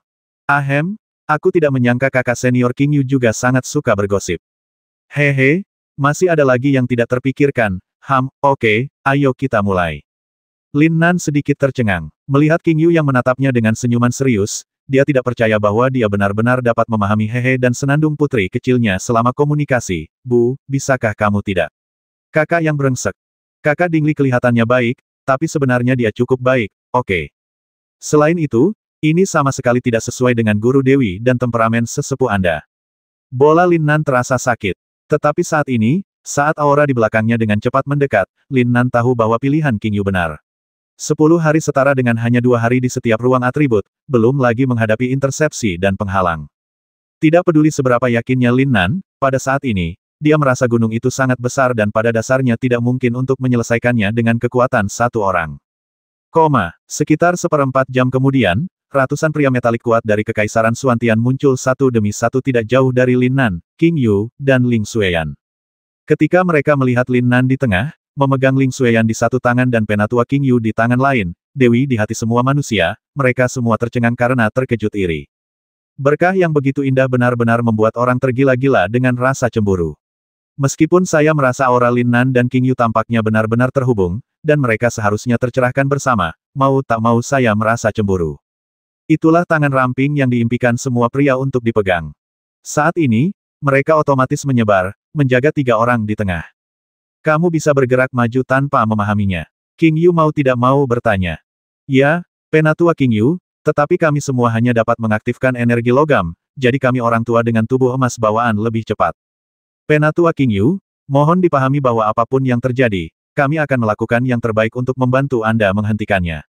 Aku tidak menyangka kakak senior King Yu juga sangat suka bergosip. Hehe, masih ada lagi yang tidak terpikirkan. Oke, ayo kita mulai. Lin Nan sedikit tercengang. Melihat King Yu yang menatapnya dengan senyuman serius, dia tidak percaya bahwa dia benar-benar dapat memahami Hehe dan senandung putri kecilnya selama komunikasi. Bu, bisakah kamu tidak? Kakak yang brengsek. Kakak Dingli kelihatannya baik, tapi sebenarnya dia cukup baik, oke. Selain itu, ini sama sekali tidak sesuai dengan guru Dewi dan temperamen sesepuh Anda. Bola Lin Nan terasa sakit. Tetapi saat ini, saat aura di belakangnya dengan cepat mendekat, Lin Nan tahu bahwa pilihan King Yu benar. 10 hari setara dengan hanya 2 hari di setiap ruang atribut, belum lagi menghadapi intersepsi dan penghalang. Tidak peduli seberapa yakinnya Lin Nan, pada saat ini, dia merasa gunung itu sangat besar dan pada dasarnya tidak mungkin untuk menyelesaikannya dengan kekuatan satu orang. Sekitar 1/4 jam kemudian, ratusan pria metalik kuat dari Kekaisaran Suantian muncul satu demi satu tidak jauh dari Lin Nan, King Yu, dan Ling Xueyan. Ketika mereka melihat Lin Nan di tengah, memegang Ling Xueyan di satu tangan dan penatua King Yu di tangan lain, Dewi di hati semua manusia, mereka semua tercengang karena terkejut iri. Berkah yang begitu indah benar-benar membuat orang tergila-gila dengan rasa cemburu. Meskipun saya merasa aura Lin Nan dan King Yu tampaknya benar-benar terhubung, dan mereka seharusnya tercerahkan bersama, mau tak mau saya merasa cemburu. Itulah tangan ramping yang diimpikan semua pria untuk dipegang. Saat ini, mereka otomatis menyebar, menjaga 3 orang di tengah. Kamu bisa bergerak maju tanpa memahaminya. King Yu mau tidak mau bertanya. Ya, penatua King Yu, Tetapi kami semua hanya dapat mengaktifkan energi logam, jadi kami orang tua dengan tubuh emas bawaan lebih cepat. Penatua King Yu, mohon dipahami bahwa apapun yang terjadi, kami akan melakukan yang terbaik untuk membantu Anda menghentikannya.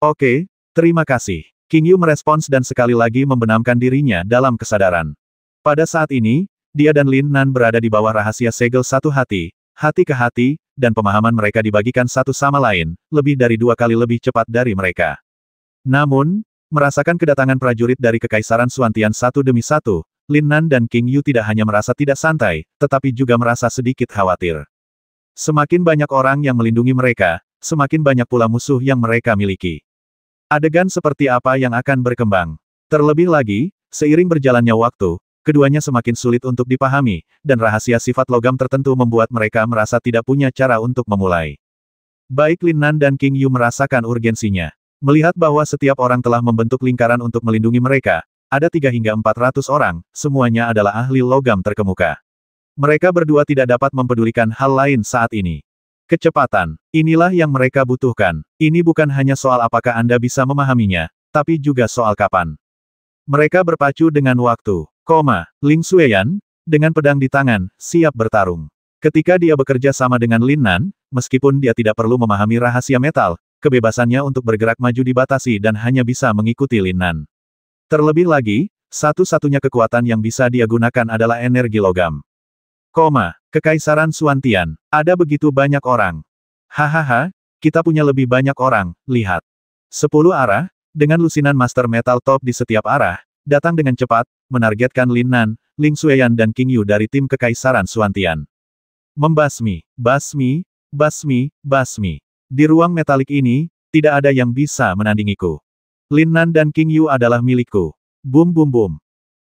Oke, terima kasih. King Yu merespons dan sekali lagi membenamkan dirinya dalam kesadaran. Pada saat ini, dia dan Lin Nan berada di bawah rahasia segel satu hati ke hati, dan pemahaman mereka dibagikan satu sama lain, lebih dari 2 kali lebih cepat dari mereka. Namun, merasakan kedatangan prajurit dari Kekaisaran Suantian satu demi satu, Lin Nan dan King Yu tidak hanya merasa tidak santai, tetapi juga merasa sedikit khawatir. Semakin banyak orang yang melindungi mereka, semakin banyak pula musuh yang mereka miliki. Adegan seperti apa yang akan berkembang? Terlebih lagi, seiring berjalannya waktu, keduanya semakin sulit untuk dipahami, dan rahasia sifat logam tertentu membuat mereka merasa tidak punya cara untuk memulai. Baik Lin Nan dan King Yu merasakan urgensinya. Melihat bahwa setiap orang telah membentuk lingkaran untuk melindungi mereka, ada 3 hingga 400 orang, semuanya adalah ahli logam terkemuka. Mereka berdua tidak dapat mempedulikan hal lain saat ini. Kecepatan, inilah yang mereka butuhkan. Ini bukan hanya soal apakah Anda bisa memahaminya, tapi juga soal kapan. Mereka berpacu dengan waktu. Ling Xueyan, dengan pedang di tangan, siap bertarung. Ketika dia bekerja sama dengan Lin Nan, meskipun dia tidak perlu memahami rahasia metal, kebebasannya untuk bergerak maju dibatasi dan hanya bisa mengikuti Lin Nan. Terlebih lagi, satu-satunya kekuatan yang bisa dia gunakan adalah energi logam. Kekaisaran Suantian, ada begitu banyak orang. Hahaha, kita punya lebih banyak orang, lihat. 10 arah, dengan lusinan Master Metal Top di setiap arah, datang dengan cepat, menargetkan Lin Nan, Ling Xueyan dan King Yu dari tim Kekaisaran Suantian. Membasmi, basmi, basmi, basmi. Di ruang metalik ini, tidak ada yang bisa menandingiku. Lin Nan dan King Yu adalah milikku. Boom boom boom.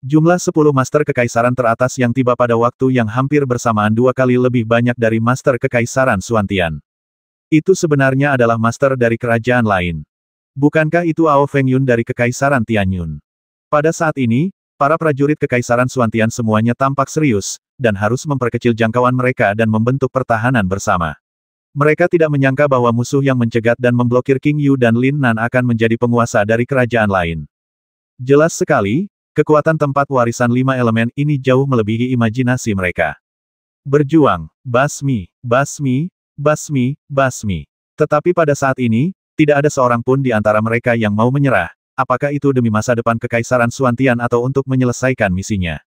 Jumlah 10 Master Kekaisaran teratas yang tiba pada waktu yang hampir bersamaan 2 kali lebih banyak dari Master Kekaisaran Suantian. Itu sebenarnya adalah Master dari kerajaan lain. Bukankah itu Ao Fengyun dari Kekaisaran Tianyun? Pada saat ini, para prajurit Kekaisaran Suantian semuanya tampak serius, dan harus memperkecil jangkauan mereka dan membentuk pertahanan bersama. Mereka tidak menyangka bahwa musuh yang mencegat dan memblokir King Yu dan Lin Nan akan menjadi penguasa dari kerajaan lain. Jelas sekali, kekuatan tempat warisan 5 elemen ini jauh melebihi imajinasi mereka. Berjuang, basmi, basmi, basmi, basmi. Tetapi pada saat ini, tidak ada seorang pun di antara mereka yang mau menyerah, apakah itu demi masa depan Kekaisaran Suantian atau untuk menyelesaikan misinya.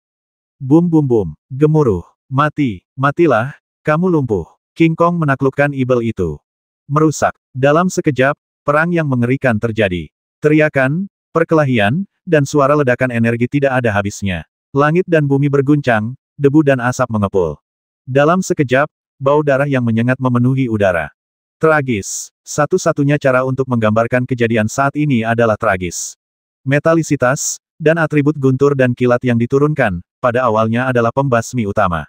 Boom boom boom, gemuruh, mati, matilah, kamu lumpuh. King Kong menaklukkan ibel itu. Merusak. Dalam sekejap, perang yang mengerikan terjadi. Teriakan, perkelahian, dan suara ledakan energi tidak ada habisnya. Langit dan bumi berguncang, debu dan asap mengepul. Dalam sekejap, bau darah yang menyengat memenuhi udara. Tragis. Satu-satunya cara untuk menggambarkan kejadian saat ini adalah tragis. Metalisitas, dan atribut guntur dan kilat yang diturunkan, pada awalnya adalah pembasmi utama.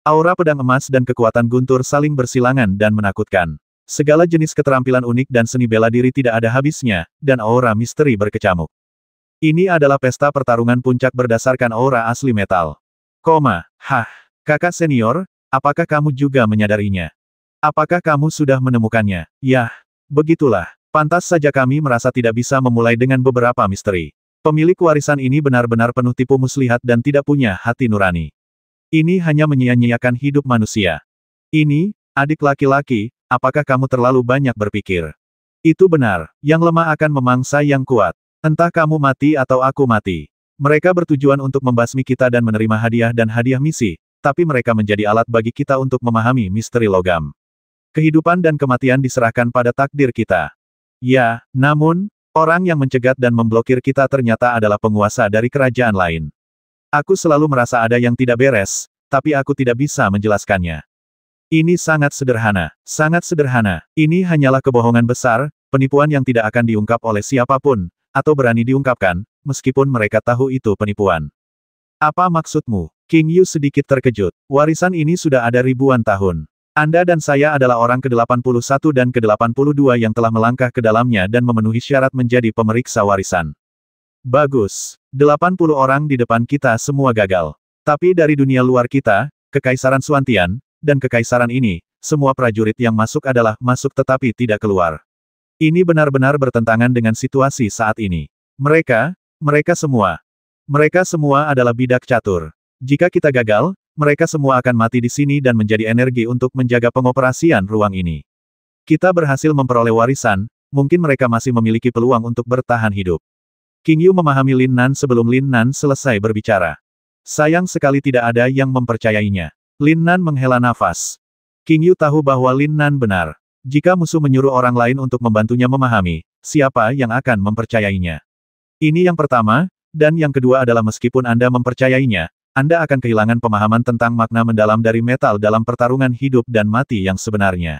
Aura pedang emas dan kekuatan guntur saling bersilangan dan menakutkan. Segala jenis keterampilan unik dan seni bela diri tidak ada habisnya, dan aura misteri berkecamuk. Ini adalah pesta pertarungan puncak berdasarkan aura asli metal. Kakak senior, apakah kamu juga menyadarinya? Apakah kamu sudah menemukannya? Yah, begitulah. Pantas saja kami merasa tidak bisa memulai dengan beberapa misteri. Pemilik warisan ini benar-benar penuh tipu muslihat dan tidak punya hati nurani. Ini hanya menyia-nyiakan hidup manusia. Ini, adik laki-laki, apakah kamu terlalu banyak berpikir? Itu benar, yang lemah akan memangsa yang kuat. Entah kamu mati atau aku mati. Mereka bertujuan untuk membasmi kita dan menerima hadiah dan hadiah misi, tapi mereka menjadi alat bagi kita untuk memahami misteri logam. Kehidupan dan kematian diserahkan pada takdir kita. Ya, namun, orang yang mencegat dan memblokir kita ternyata adalah penguasa dari kerajaan lain. Aku selalu merasa ada yang tidak beres, tapi aku tidak bisa menjelaskannya. Ini sangat sederhana, sangat sederhana. Ini hanyalah kebohongan besar, penipuan yang tidak akan diungkap oleh siapapun, atau berani diungkapkan, meskipun mereka tahu itu penipuan. Apa maksudmu? King Yu sedikit terkejut. Warisan ini sudah ada ribuan tahun. Anda dan saya adalah orang ke-81 dan ke-82 yang telah melangkah ke dalamnya dan memenuhi syarat menjadi pemeriksa warisan. Bagus. 80 orang di depan kita semua gagal. Tapi dari dunia luar kita, Kekaisaran Suantian, dan Kekaisaran ini, semua prajurit yang masuk adalah masuk tetapi tidak keluar. Ini benar-benar bertentangan dengan situasi saat ini. Mereka semua. Mereka semua adalah bidak catur. Jika kita gagal, mereka semua akan mati di sini dan menjadi energi untuk menjaga pengoperasian ruang ini. Kita berhasil memperoleh warisan, mungkin mereka masih memiliki peluang untuk bertahan hidup. King Yu memahami Lin Nan sebelum Lin Nan selesai berbicara. Sayang sekali tidak ada yang mempercayainya. Lin Nan menghela nafas. King Yu tahu bahwa Lin Nan benar. Jika musuh menyuruh orang lain untuk membantunya memahami, siapa yang akan mempercayainya? Ini yang pertama, dan yang kedua adalah meskipun Anda mempercayainya, Anda akan kehilangan pemahaman tentang makna mendalam dari metal dalam pertarungan hidup dan mati yang sebenarnya.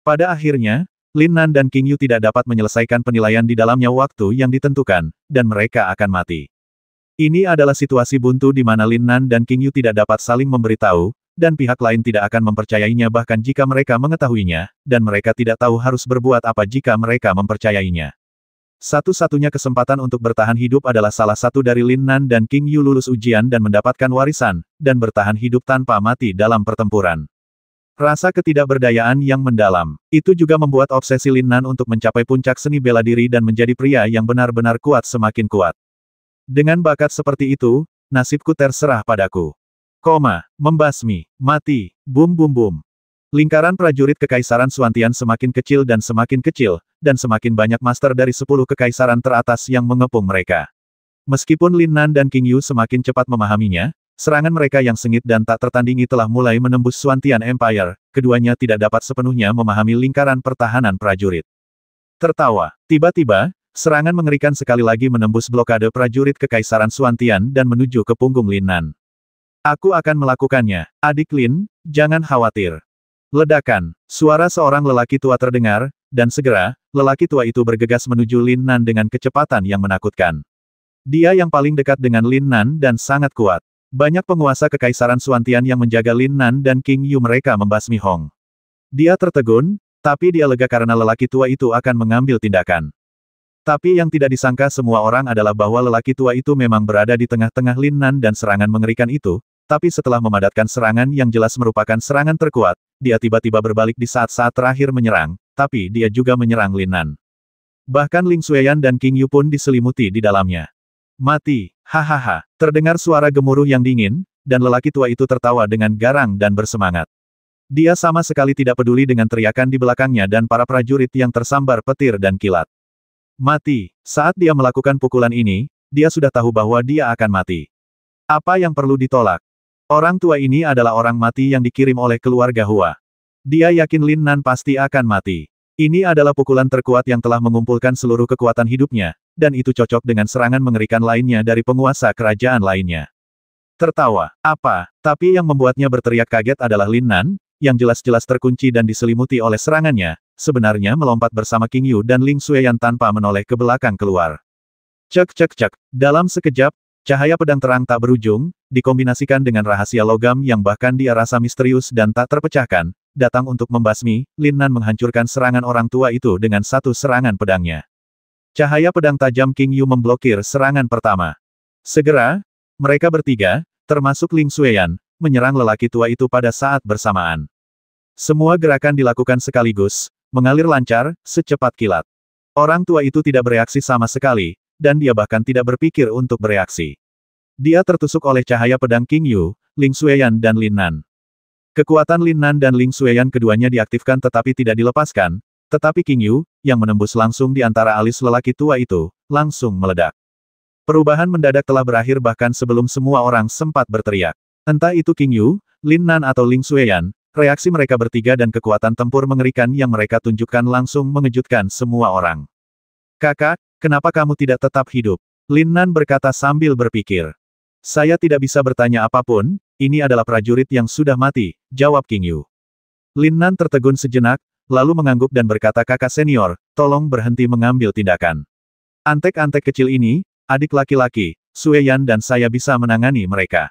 Pada akhirnya, Lin Nan dan King Yu tidak dapat menyelesaikan penilaian di dalamnya waktu yang ditentukan, dan mereka akan mati. Ini adalah situasi buntu di mana Lin Nan dan King Yu tidak dapat saling memberitahu, dan pihak lain tidak akan mempercayainya bahkan jika mereka mengetahuinya, dan mereka tidak tahu harus berbuat apa jika mereka mempercayainya. Satu-satunya kesempatan untuk bertahan hidup adalah salah satu dari Lin Nan dan King Yu lulus ujian dan mendapatkan warisan, dan bertahan hidup tanpa mati dalam pertempuran. Rasa ketidakberdayaan yang mendalam. Itu juga membuat obsesi Lin Nan untuk mencapai puncak seni bela diri dan menjadi pria yang benar-benar kuat semakin kuat. Dengan bakat seperti itu, nasibku terserah padaku. Membasmi, mati, bum bum bum. Lingkaran prajurit Kekaisaran Xuantian semakin kecil, dan semakin banyak master dari 10 kekaisaran teratas yang mengepung mereka. Meskipun Lin Nan dan King Yu semakin cepat memahaminya, serangan mereka yang sengit dan tak tertandingi telah mulai menembus Xuantian Empire, keduanya tidak dapat sepenuhnya memahami lingkaran pertahanan prajurit. Tertawa, tiba-tiba, serangan mengerikan sekali lagi menembus blokade prajurit Kekaisaran Xuantian dan menuju ke punggung Lin Nan. Aku akan melakukannya, adik Lin, jangan khawatir. Ledakan, suara seorang lelaki tua terdengar, dan segera, lelaki tua itu bergegas menuju Lin Nan dengan kecepatan yang menakutkan. Dia yang paling dekat dengan Lin Nan dan sangat kuat. Banyak penguasa Kekaisaran Xuantian yang menjaga Lin Nan dan King Yu, mereka membasmi Hong. Dia tertegun, tapi dia lega karena lelaki tua itu akan mengambil tindakan. Tapi yang tidak disangka semua orang adalah bahwa lelaki tua itu memang berada di tengah-tengah Lin Nan dan serangan mengerikan itu, tapi setelah memadatkan serangan yang jelas merupakan serangan terkuat, dia tiba-tiba berbalik di saat-saat terakhir menyerang, tapi dia juga menyerang Lin Nan. Bahkan Ling Xueyan dan King Yu pun diselimuti di dalamnya. Mati, hahaha, terdengar suara gemuruh yang dingin, dan lelaki tua itu tertawa dengan garang dan bersemangat. Dia sama sekali tidak peduli dengan teriakan di belakangnya dan para prajurit yang tersambar petir dan kilat. Mati, saat dia melakukan pukulan ini, dia sudah tahu bahwa dia akan mati. Apa yang perlu ditolak? Orang tua ini adalah orang mati yang dikirim oleh keluarga Hua. Dia yakin Lin Nan pasti akan mati. Ini adalah pukulan terkuat yang telah mengumpulkan seluruh kekuatan hidupnya, dan itu cocok dengan serangan mengerikan lainnya dari penguasa kerajaan lainnya. Tertawa, apa? Tapi yang membuatnya berteriak kaget adalah Lin Nan, yang jelas-jelas terkunci dan diselimuti oleh serangannya, sebenarnya melompat bersama King Yu dan Ling Xueyan tanpa menoleh ke belakang keluar. Cek cek cek, dalam sekejap, cahaya pedang terang tak berujung, dikombinasikan dengan rahasia logam yang bahkan dia rasa misterius dan tak terpecahkan, datang untuk membasmi. Lin Nan menghancurkan serangan orang tua itu dengan satu serangan pedangnya. Cahaya pedang tajam King Yu memblokir serangan pertama. Segera, mereka bertiga, termasuk Ling Xueyan, menyerang lelaki tua itu pada saat bersamaan. Semua gerakan dilakukan sekaligus, mengalir lancar, secepat kilat. Orang tua itu tidak bereaksi sama sekali, dan dia bahkan tidak berpikir untuk bereaksi. Dia tertusuk oleh cahaya pedang King Yu, Ling Xueyan dan Lin Nan. Kekuatan Lin Nan dan Ling Xueyan keduanya diaktifkan tetapi tidak dilepaskan, tetapi King Yu, yang menembus langsung di antara alis lelaki tua itu, langsung meledak. Perubahan mendadak telah berakhir bahkan sebelum semua orang sempat berteriak. Entah itu King Yu, Lin Nan atau Ling Xueyan, reaksi mereka bertiga dan kekuatan tempur mengerikan yang mereka tunjukkan langsung mengejutkan semua orang. Kakak, kenapa kamu tidak tetap hidup? Lin Nan berkata sambil berpikir. Saya tidak bisa bertanya apapun, ini adalah prajurit yang sudah mati, jawab King Yu. Lin Nan tertegun sejenak, lalu mengangguk dan berkata, kakak senior, tolong berhenti mengambil tindakan. Antek-antek kecil ini, adik laki-laki, Xueyan dan saya bisa menangani mereka.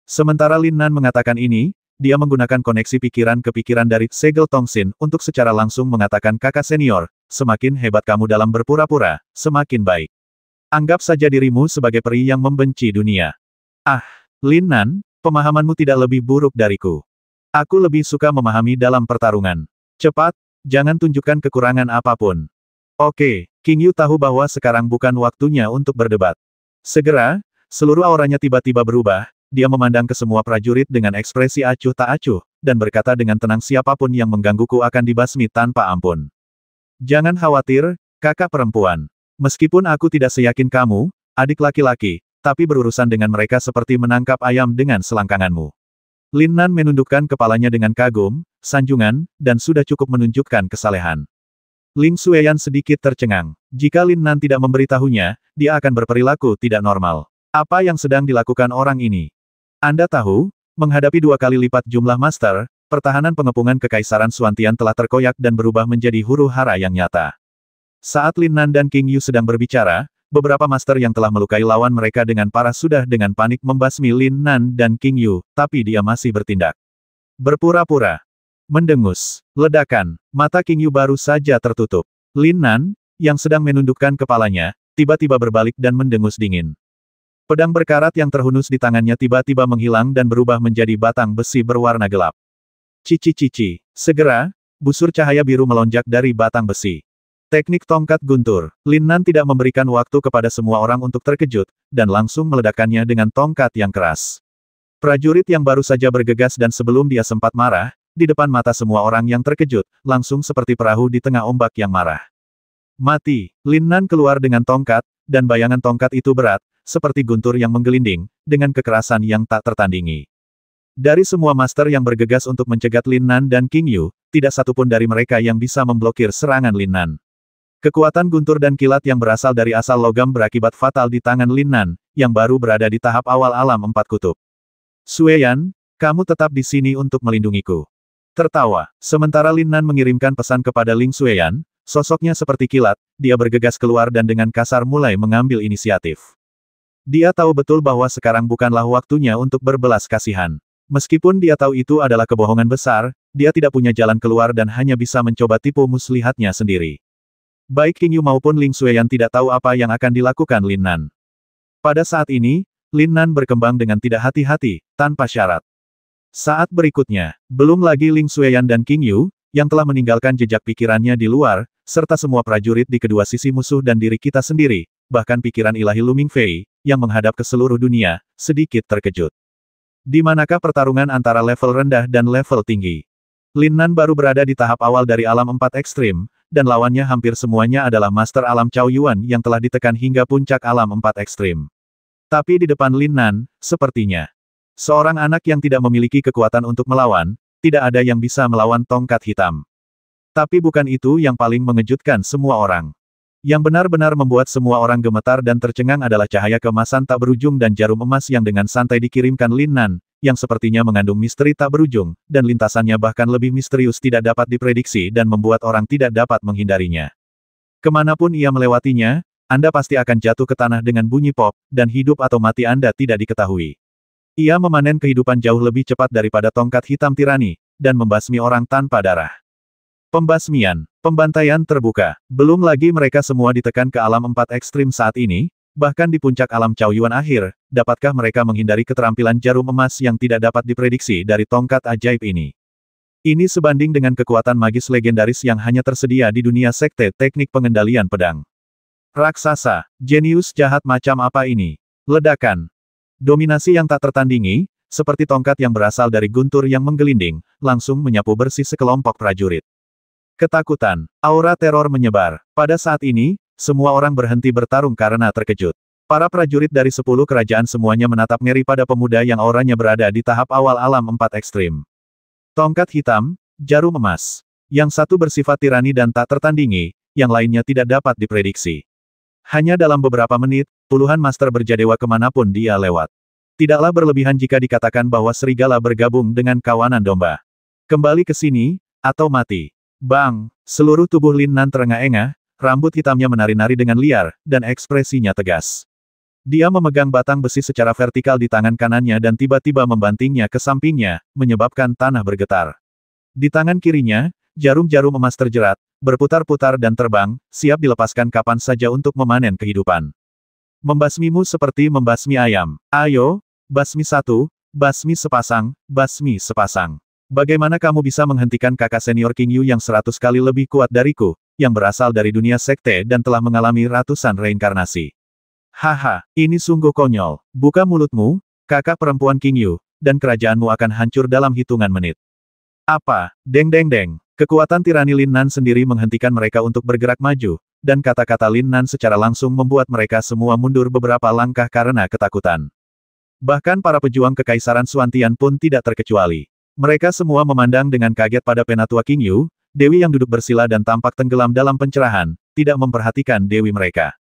Sementara Lin Nan mengatakan ini, dia menggunakan koneksi pikiran ke pikiran dari Segel Tongxin untuk secara langsung mengatakan kakak senior, semakin hebat kamu dalam berpura-pura, semakin baik. Anggap saja dirimu sebagai peri yang membenci dunia. Ah, Lin Nan, pemahamanmu tidak lebih buruk dariku. Aku lebih suka memahami dalam pertarungan. Cepat, jangan tunjukkan kekurangan apapun. Oke, King Yu tahu bahwa sekarang bukan waktunya untuk berdebat. Segera, seluruh auranya tiba-tiba berubah, dia memandang ke semua prajurit dengan ekspresi acuh tak acuh, dan berkata dengan tenang siapapun yang menggangguku akan dibasmi tanpa ampun. Jangan khawatir, kakak perempuan. Meskipun aku tidak seyakin kamu, adik laki-laki, tapi berurusan dengan mereka seperti menangkap ayam dengan selangkanganmu. Lin Nan menundukkan kepalanya dengan kagum, sanjungan, dan sudah cukup menunjukkan kesalehan. Ling Xueyan sedikit tercengang. Jika Lin Nan tidak memberitahunya, dia akan berperilaku tidak normal. Apa yang sedang dilakukan orang ini? Anda tahu, menghadapi 2 kali lipat jumlah master, pertahanan pengepungan Kekaisaran Xuantian telah terkoyak dan berubah menjadi huru-hara yang nyata. Saat Lin Nan dan King Yu sedang berbicara, beberapa master yang telah melukai lawan mereka dengan parah sudah dengan panik membasmi Lin Nan dan King Yu, tapi dia masih bertindak. Berpura-pura. Mendengus. Ledakan. Mata King Yu baru saja tertutup. Lin Nan, yang sedang menundukkan kepalanya, tiba-tiba berbalik dan mendengus dingin. Pedang berkarat yang terhunus di tangannya tiba-tiba menghilang dan berubah menjadi batang besi berwarna gelap. Cici-cici. Segera, busur cahaya biru melonjak dari batang besi. Teknik tongkat guntur. Lin Nan tidak memberikan waktu kepada semua orang untuk terkejut, dan langsung meledakkannya dengan tongkat yang keras. Prajurit yang baru saja bergegas dan sebelum dia sempat marah, di depan mata semua orang yang terkejut, langsung seperti perahu di tengah ombak yang marah. Mati. Lin Nan keluar dengan tongkat, dan bayangan tongkat itu berat, seperti guntur yang menggelinding, dengan kekerasan yang tak tertandingi. Dari semua master yang bergegas untuk mencegat Lin Nan dan King Yu, tidak satupun dari mereka yang bisa memblokir serangan Lin Nan. Kekuatan guntur dan kilat yang berasal dari asal logam berakibat fatal di tangan Lin Nan, yang baru berada di tahap awal alam 4 kutub. Xueyan, kamu tetap di sini untuk melindungiku. Tertawa. Sementara Lin Nan mengirimkan pesan kepada Ling Xueyan, sosoknya seperti kilat, dia bergegas keluar dan dengan kasar mulai mengambil inisiatif. Dia tahu betul bahwa sekarang bukanlah waktunya untuk berbelas kasihan. Meskipun dia tahu itu adalah kebohongan besar, dia tidak punya jalan keluar dan hanya bisa mencoba tipu muslihatnya sendiri. Baik King Yu maupun Ling Xueyan tidak tahu apa yang akan dilakukan Lin Nan. Pada saat ini, Lin Nan berkembang dengan tidak hati-hati, tanpa syarat. Saat berikutnya, belum lagi Ling Xueyan dan King Yu, yang telah meninggalkan jejak pikirannya di luar, serta semua prajurit di kedua sisi musuh dan diri kita sendiri, bahkan pikiran ilahi Lu Mingfei, yang menghadap ke seluruh dunia, sedikit terkejut. Di manakah pertarungan antara level rendah dan level tinggi? Lin Nan baru berada di tahap awal dari alam 4 ekstrim, dan lawannya hampir semuanya adalah Master Alam Cao Yuan yang telah ditekan hingga puncak alam 4 ekstrim. Tapi di depan Lin Nan, sepertinya seorang anak yang tidak memiliki kekuatan untuk melawan, tidak ada yang bisa melawan tongkat hitam. Tapi bukan itu yang paling mengejutkan semua orang. Yang benar-benar membuat semua orang gemetar dan tercengang adalah cahaya keemasan tak berujung dan jarum emas yang dengan santai dikirimkan Lin Nan, yang sepertinya mengandung misteri tak berujung, dan lintasannya bahkan lebih misterius tidak dapat diprediksi dan membuat orang tidak dapat menghindarinya. Kemanapun ia melewatinya, Anda pasti akan jatuh ke tanah dengan bunyi pop, dan hidup atau mati Anda tidak diketahui. Ia memanen kehidupan jauh lebih cepat daripada tongkat hitam tirani, dan membasmi orang tanpa darah. Pembasmian, pembantaian terbuka. Belum lagi mereka semua ditekan ke alam 4 ekstrim saat ini, bahkan di puncak alam Cao Yuan akhir, dapatkah mereka menghindari keterampilan jarum emas yang tidak dapat diprediksi dari tongkat ajaib ini? Ini sebanding dengan kekuatan magis legendaris yang hanya tersedia di dunia sekte teknik pengendalian pedang. Raksasa, jenius jahat macam apa ini? Ledakan. Dominasi yang tak tertandingi, seperti tongkat yang berasal dari guntur yang menggelinding, langsung menyapu bersih sekelompok prajurit. Ketakutan, aura teror menyebar. Pada saat ini, semua orang berhenti bertarung karena terkejut. Para prajurit dari 10 kerajaan semuanya menatap ngeri pada pemuda yang auranya berada di tahap awal alam 4 ekstrim. Tongkat hitam, jarum emas. Yang satu bersifat tirani dan tak tertandingi, yang lainnya tidak dapat diprediksi. Hanya dalam beberapa menit, puluhan master berjadewa kemanapun dia lewat. Tidaklah berlebihan jika dikatakan bahwa serigala bergabung dengan kawanan domba. Kembali ke sini, atau mati. Bang! Seluruh tubuh Lin Nan terengah-engah, rambut hitamnya menari-nari dengan liar, dan ekspresinya tegas. Dia memegang batang besi secara vertikal di tangan kanannya dan tiba-tiba membantingnya ke sampingnya, menyebabkan tanah bergetar. Di tangan kirinya, jarum-jarum emas terjerat, berputar-putar dan terbang, siap dilepaskan kapan saja untuk memanen kehidupan. Membasmimu seperti membasmi ayam. Ayo, basmi satu, basmi sepasang, basmi sepasang. Bagaimana kamu bisa menghentikan kakak senior King Yu yang 100 kali lebih kuat dariku? yang berasal dari dunia sekte dan telah mengalami ratusan reinkarnasi. Haha, ini sungguh konyol. Buka mulutmu, kakak perempuan King Yu, dan kerajaanmu akan hancur dalam hitungan menit. Apa? Deng deng deng. Kekuatan tirani Lin Nan sendiri menghentikan mereka untuk bergerak maju, dan kata-kata Lin Nan secara langsung membuat mereka semua mundur beberapa langkah karena ketakutan. Bahkan para pejuang kekaisaran Xuantian pun tidak terkecuali. Mereka semua memandang dengan kaget pada penatua King Yu, dewi yang duduk bersila dan tampak tenggelam dalam pencerahan, tidak memperhatikan dewi mereka.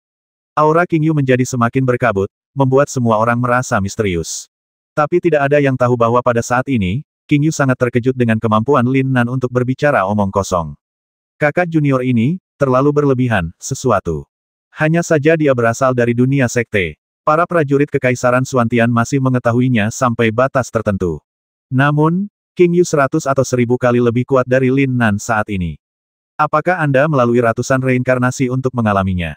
Aura King Yu menjadi semakin berkabut, membuat semua orang merasa misterius. Tapi tidak ada yang tahu bahwa pada saat ini, King Yu sangat terkejut dengan kemampuan Lin Nan untuk berbicara omong kosong. Kakak junior ini, terlalu berlebihan, sesuatu. Hanya saja dia berasal dari dunia sekte. Para prajurit kekaisaran Xuantian masih mengetahuinya sampai batas tertentu. Namun, King Yu 100 atau 1000 kali lebih kuat dari Lin Nan saat ini. Apakah Anda melalui ratusan reinkarnasi untuk mengalaminya?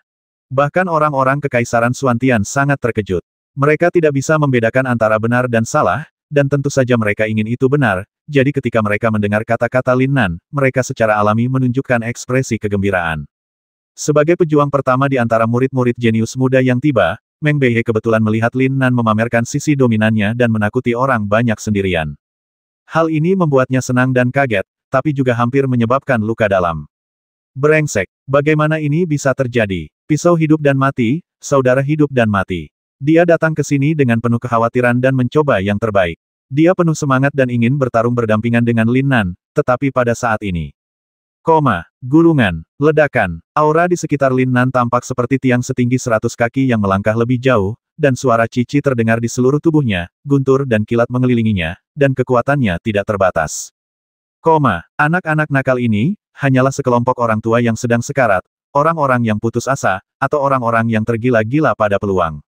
Bahkan orang-orang kekaisaran Xuantian sangat terkejut. Mereka tidak bisa membedakan antara benar dan salah, dan tentu saja mereka ingin itu benar, jadi ketika mereka mendengar kata-kata Lin Nan, mereka secara alami menunjukkan ekspresi kegembiraan. Sebagai pejuang pertama di antara murid-murid jenius muda yang tiba, Meng Beihe kebetulan melihat Lin Nan memamerkan sisi dominannya dan menakuti orang banyak sendirian. Hal ini membuatnya senang dan kaget, tapi juga hampir menyebabkan luka dalam. Brengsek, bagaimana ini bisa terjadi? Pisau hidup dan mati, saudara hidup dan mati. Dia datang ke sini dengan penuh kekhawatiran dan mencoba yang terbaik. Dia penuh semangat dan ingin bertarung berdampingan dengan Lin Nan, tetapi pada saat ini. Gulungan, ledakan, aura di sekitar Lin Nan tampak seperti tiang setinggi 100 kaki yang melangkah lebih jauh, dan suara cici terdengar di seluruh tubuhnya, guntur dan kilat mengelilinginya, dan kekuatannya tidak terbatas. Anak-anak nakal ini, hanyalah sekelompok orang tua yang sedang sekarat, orang-orang yang putus asa, atau orang-orang yang tergila-gila pada peluang.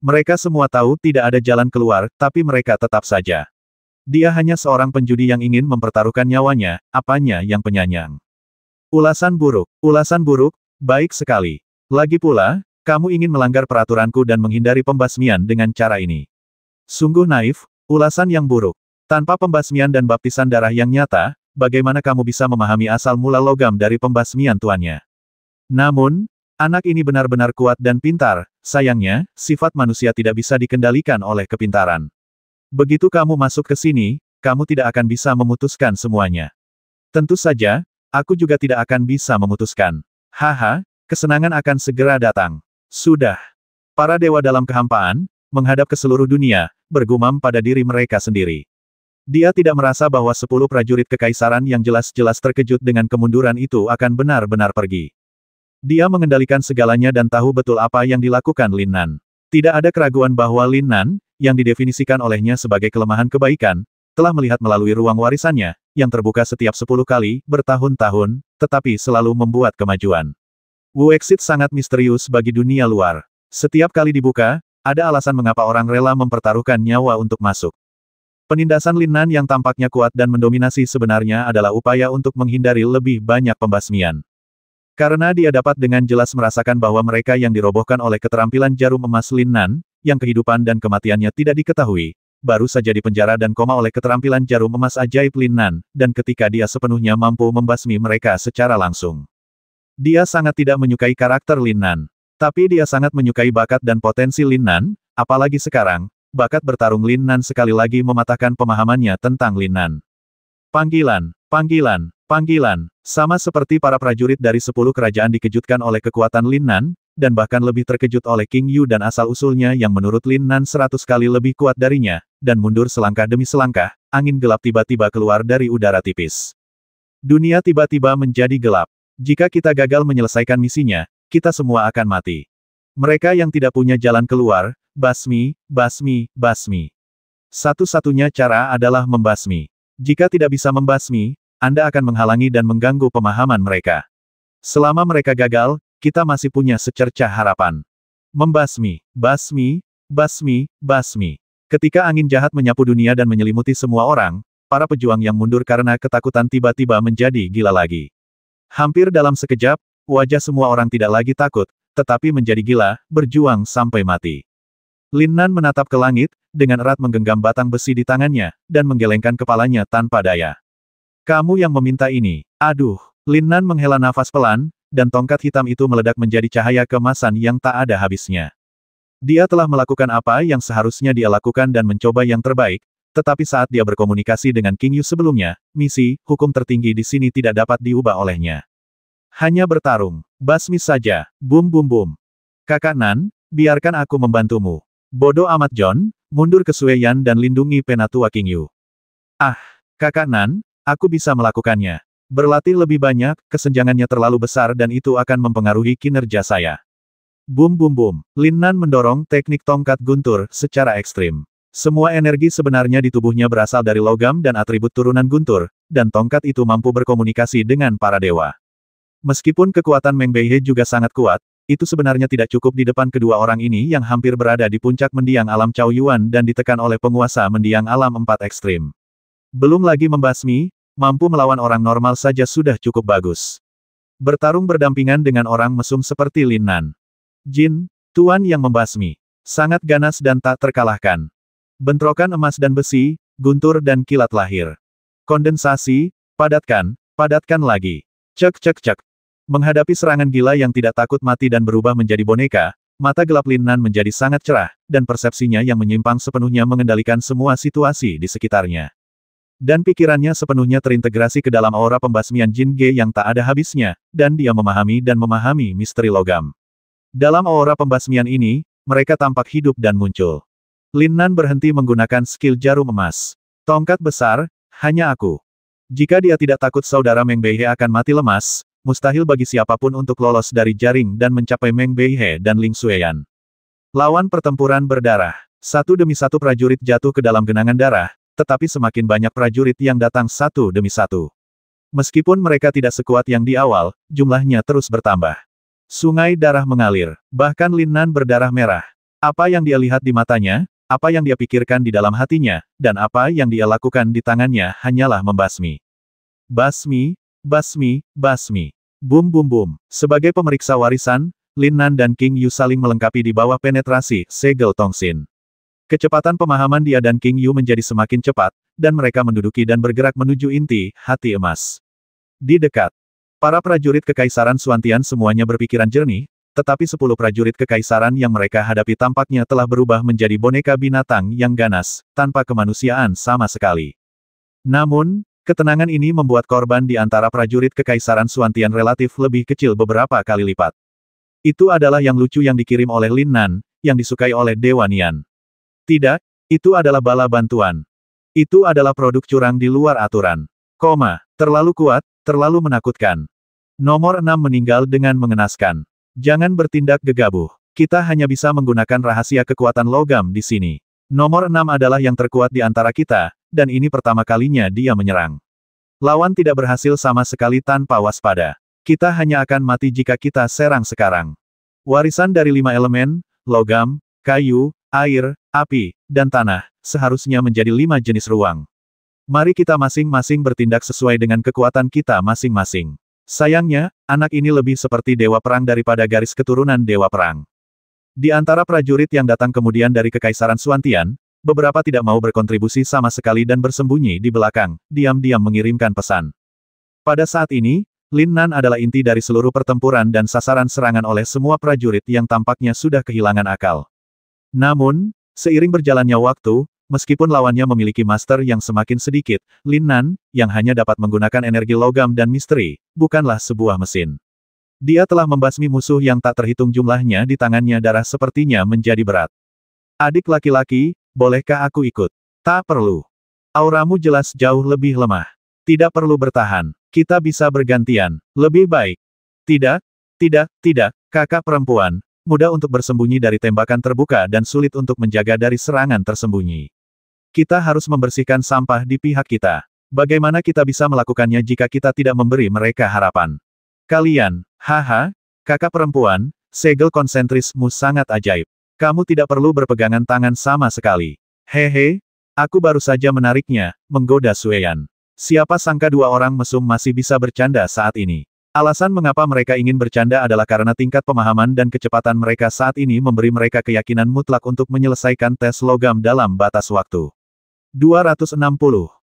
Mereka semua tahu tidak ada jalan keluar, tapi mereka tetap saja. Dia hanya seorang penjudi yang ingin mempertaruhkan nyawanya, apanya yang penyayang. Ulasan buruk, baik sekali. Lagi pula, kamu ingin melanggar peraturanku dan menghindari pembasmian dengan cara ini. Sungguh naif, ulasan yang buruk. Tanpa pembasmian dan baptisan darah yang nyata, bagaimana kamu bisa memahami asal mula logam dari pembasmian tuannya? Namun, anak ini benar-benar kuat dan pintar, sayangnya, sifat manusia tidak bisa dikendalikan oleh kepintaran. Begitu kamu masuk ke sini, kamu tidak akan bisa memutuskan semuanya. Tentu saja, aku juga tidak akan bisa memutuskan. Haha, kesenangan akan segera datang. Sudah. Para dewa dalam kehampaan, menghadap ke seluruh dunia, bergumam pada diri mereka sendiri. Dia tidak merasa bahwa 10 prajurit kekaisaran yang jelas-jelas terkejut dengan kemunduran itu akan benar-benar pergi. Dia mengendalikan segalanya dan tahu betul apa yang dilakukan Lin Nan. Tidak ada keraguan bahwa Lin Nan, yang didefinisikan olehnya sebagai kelemahan kebaikan, telah melihat melalui ruang warisannya, yang terbuka setiap 10 kali, bertahun-tahun, tetapi selalu membuat kemajuan. Wu Exit sangat misterius bagi dunia luar. Setiap kali dibuka, ada alasan mengapa orang rela mempertaruhkan nyawa untuk masuk. Penindasan Lin Nan yang tampaknya kuat dan mendominasi sebenarnya adalah upaya untuk menghindari lebih banyak pembasmian. Karena dia dapat dengan jelas merasakan bahwa mereka yang dirobohkan oleh keterampilan jarum emas Lin Nan, yang kehidupan dan kematiannya tidak diketahui, baru saja dipenjara dan koma oleh keterampilan jarum emas ajaib Lin Nan, dan ketika dia sepenuhnya mampu membasmi mereka secara langsung. Dia sangat tidak menyukai karakter Lin Nan. Tapi dia sangat menyukai bakat dan potensi Lin Nan, apalagi sekarang, bakat bertarung Lin Nan sekali lagi mematahkan pemahamannya tentang Lin Nan. Panggilan. Sama seperti para prajurit dari 10 kerajaan dikejutkan oleh kekuatan Lin Nan, dan bahkan lebih terkejut oleh King Yu dan asal-usulnya yang menurut Lin Nan 100 kali lebih kuat darinya, dan mundur selangkah demi selangkah, angin gelap tiba-tiba keluar dari udara tipis. Dunia tiba-tiba menjadi gelap. Jika kita gagal menyelesaikan misinya, kita semua akan mati. Mereka yang tidak punya jalan keluar, basmi. Satu-satunya cara adalah membasmi. Jika tidak bisa membasmi, Anda akan menghalangi dan mengganggu pemahaman mereka. Selama mereka gagal, kita masih punya secercah harapan. Membasmi. Ketika angin jahat menyapu dunia dan menyelimuti semua orang, para pejuang yang mundur karena ketakutan tiba-tiba menjadi gila lagi. Hampir dalam sekejap, wajah semua orang tidak lagi takut, tetapi menjadi gila, berjuang sampai mati. Lin Nan menatap ke langit, dengan erat menggenggam batang besi di tangannya, dan menggelengkan kepalanya tanpa daya. Kamu yang meminta ini. Aduh. Lin Nan menghela nafas pelan, dan tongkat hitam itu meledak menjadi cahaya keemasan yang tak ada habisnya. Dia telah melakukan apa yang seharusnya dia lakukan dan mencoba yang terbaik, tetapi saat dia berkomunikasi dengan King Yu sebelumnya, misi, hukum tertinggi di sini tidak dapat diubah olehnya. Hanya bertarung. Basmi saja. Bum bum bum. Kakak Nan, biarkan aku membantumu. Bodoh amat John, mundur ke Sui Yan dan lindungi penatua King Yu. Ah, Kakak Nan, aku bisa melakukannya. Berlatih lebih banyak, kesenjangannya terlalu besar dan itu akan mempengaruhi kinerja saya. Bum bum bum. Lin Nan mendorong teknik tongkat guntur secara ekstrim. Semua energi sebenarnya di tubuhnya berasal dari logam dan atribut turunan guntur, dan tongkat itu mampu berkomunikasi dengan para dewa. Meskipun kekuatan Meng Beihe juga sangat kuat, itu sebenarnya tidak cukup di depan kedua orang ini yang hampir berada di puncak mendiang alam Cao Yuan dan ditekan oleh penguasa mendiang alam 4 ekstrim. Belum lagi membasmi, mampu melawan orang normal saja sudah cukup bagus. Bertarung berdampingan dengan orang mesum seperti Lin Nan. Jin, tuan yang membasmi. Sangat ganas dan tak terkalahkan. Bentrokan emas dan besi, guntur dan kilat lahir. Kondensasi, padatkan lagi. Cek cek cek. Menghadapi serangan gila yang tidak takut mati dan berubah menjadi boneka, mata gelap Lin Nan menjadi sangat cerah, dan persepsinya yang menyimpang sepenuhnya mengendalikan semua situasi di sekitarnya. Dan pikirannya sepenuhnya terintegrasi ke dalam aura pembasmian Jin Ge yang tak ada habisnya, dan dia memahami misteri logam. Dalam aura pembasmian ini, mereka tampak hidup dan muncul. Lin Nan berhenti menggunakan skill jarum emas. Tongkat besar, hanya aku. Jika dia tidak takut saudara Meng Beihe akan mati lemas, mustahil bagi siapapun untuk lolos dari jaring dan mencapai Meng Beihe dan Ling Xueyan. Lawan pertempuran berdarah. Satu demi satu prajurit jatuh ke dalam genangan darah, tetapi semakin banyak prajurit yang datang satu demi satu. Meskipun mereka tidak sekuat yang di awal, jumlahnya terus bertambah. Sungai darah mengalir, bahkan Lin Nan berdarah merah. Apa yang dia lihat di matanya, apa yang dia pikirkan di dalam hatinya, dan apa yang dia lakukan di tangannya hanyalah membasmi. Basmi, basmi, basmi. Bum bum bum. Sebagai pemeriksa warisan, Lin Nan dan King Yu saling melengkapi di bawah penetrasi segel tongsin. Kecepatan pemahaman dia dan King Yu menjadi semakin cepat, dan mereka menduduki dan bergerak menuju inti hati emas. Di dekat, para prajurit kekaisaran Xuantian semuanya berpikiran jernih, tetapi 10 prajurit kekaisaran yang mereka hadapi tampaknya telah berubah menjadi boneka binatang yang ganas, tanpa kemanusiaan sama sekali. Namun, ketenangan ini membuat korban di antara prajurit kekaisaran Xuantian relatif lebih kecil beberapa kali lipat. Itu adalah yang lucu yang dikirim oleh Lin Nan, yang disukai oleh Dewa Nian. Tidak, itu adalah bala bantuan. Itu adalah produk curang di luar aturan. Terlalu kuat, terlalu menakutkan. Nomor 6 meninggal dengan mengenaskan. Jangan bertindak gegabah. Kita hanya bisa menggunakan rahasia kekuatan logam di sini. Nomor 6 adalah yang terkuat di antara kita, dan ini pertama kalinya dia menyerang. Lawan tidak berhasil sama sekali tanpa waspada. Kita hanya akan mati jika kita serang sekarang. Warisan dari 5 elemen, logam, kayu, air, api, dan tanah, seharusnya menjadi 5 jenis ruang. Mari kita masing-masing bertindak sesuai dengan kekuatan kita masing-masing. Sayangnya, anak ini lebih seperti dewa perang daripada garis keturunan dewa perang. Di antara prajurit yang datang kemudian dari Kekaisaran Xuantian, beberapa tidak mau berkontribusi sama sekali dan bersembunyi di belakang, diam-diam mengirimkan pesan. Pada saat ini, Lin Nan adalah inti dari seluruh pertempuran dan sasaran serangan oleh semua prajurit yang tampaknya sudah kehilangan akal. Namun, seiring berjalannya waktu, meskipun lawannya memiliki master yang semakin sedikit, Lin Nan, yang hanya dapat menggunakan energi logam dan misteri, bukanlah sebuah mesin. Dia telah membasmi musuh yang tak terhitung jumlahnya di tangannya, darah sepertinya menjadi berat. Adik laki-laki, bolehkah aku ikut? Tak perlu. Auramu jelas jauh lebih lemah. Tidak perlu bertahan. Kita bisa bergantian. Lebih baik. Tidak, kakak perempuan, mudah untuk bersembunyi dari tembakan terbuka dan sulit untuk menjaga dari serangan tersembunyi. Kita harus membersihkan sampah di pihak kita. Bagaimana kita bisa melakukannya jika kita tidak memberi mereka harapan? Kalian, haha, kakak perempuan, segel konsentrismu sangat ajaib. Kamu tidak perlu berpegangan tangan sama sekali. Hehe, aku baru saja menariknya, menggoda Xueyan. Siapa sangka dua orang mesum masih bisa bercanda saat ini. Alasan mengapa mereka ingin bercanda adalah karena tingkat pemahaman dan kecepatan mereka saat ini memberi mereka keyakinan mutlak untuk menyelesaikan tes logam dalam batas waktu. 260.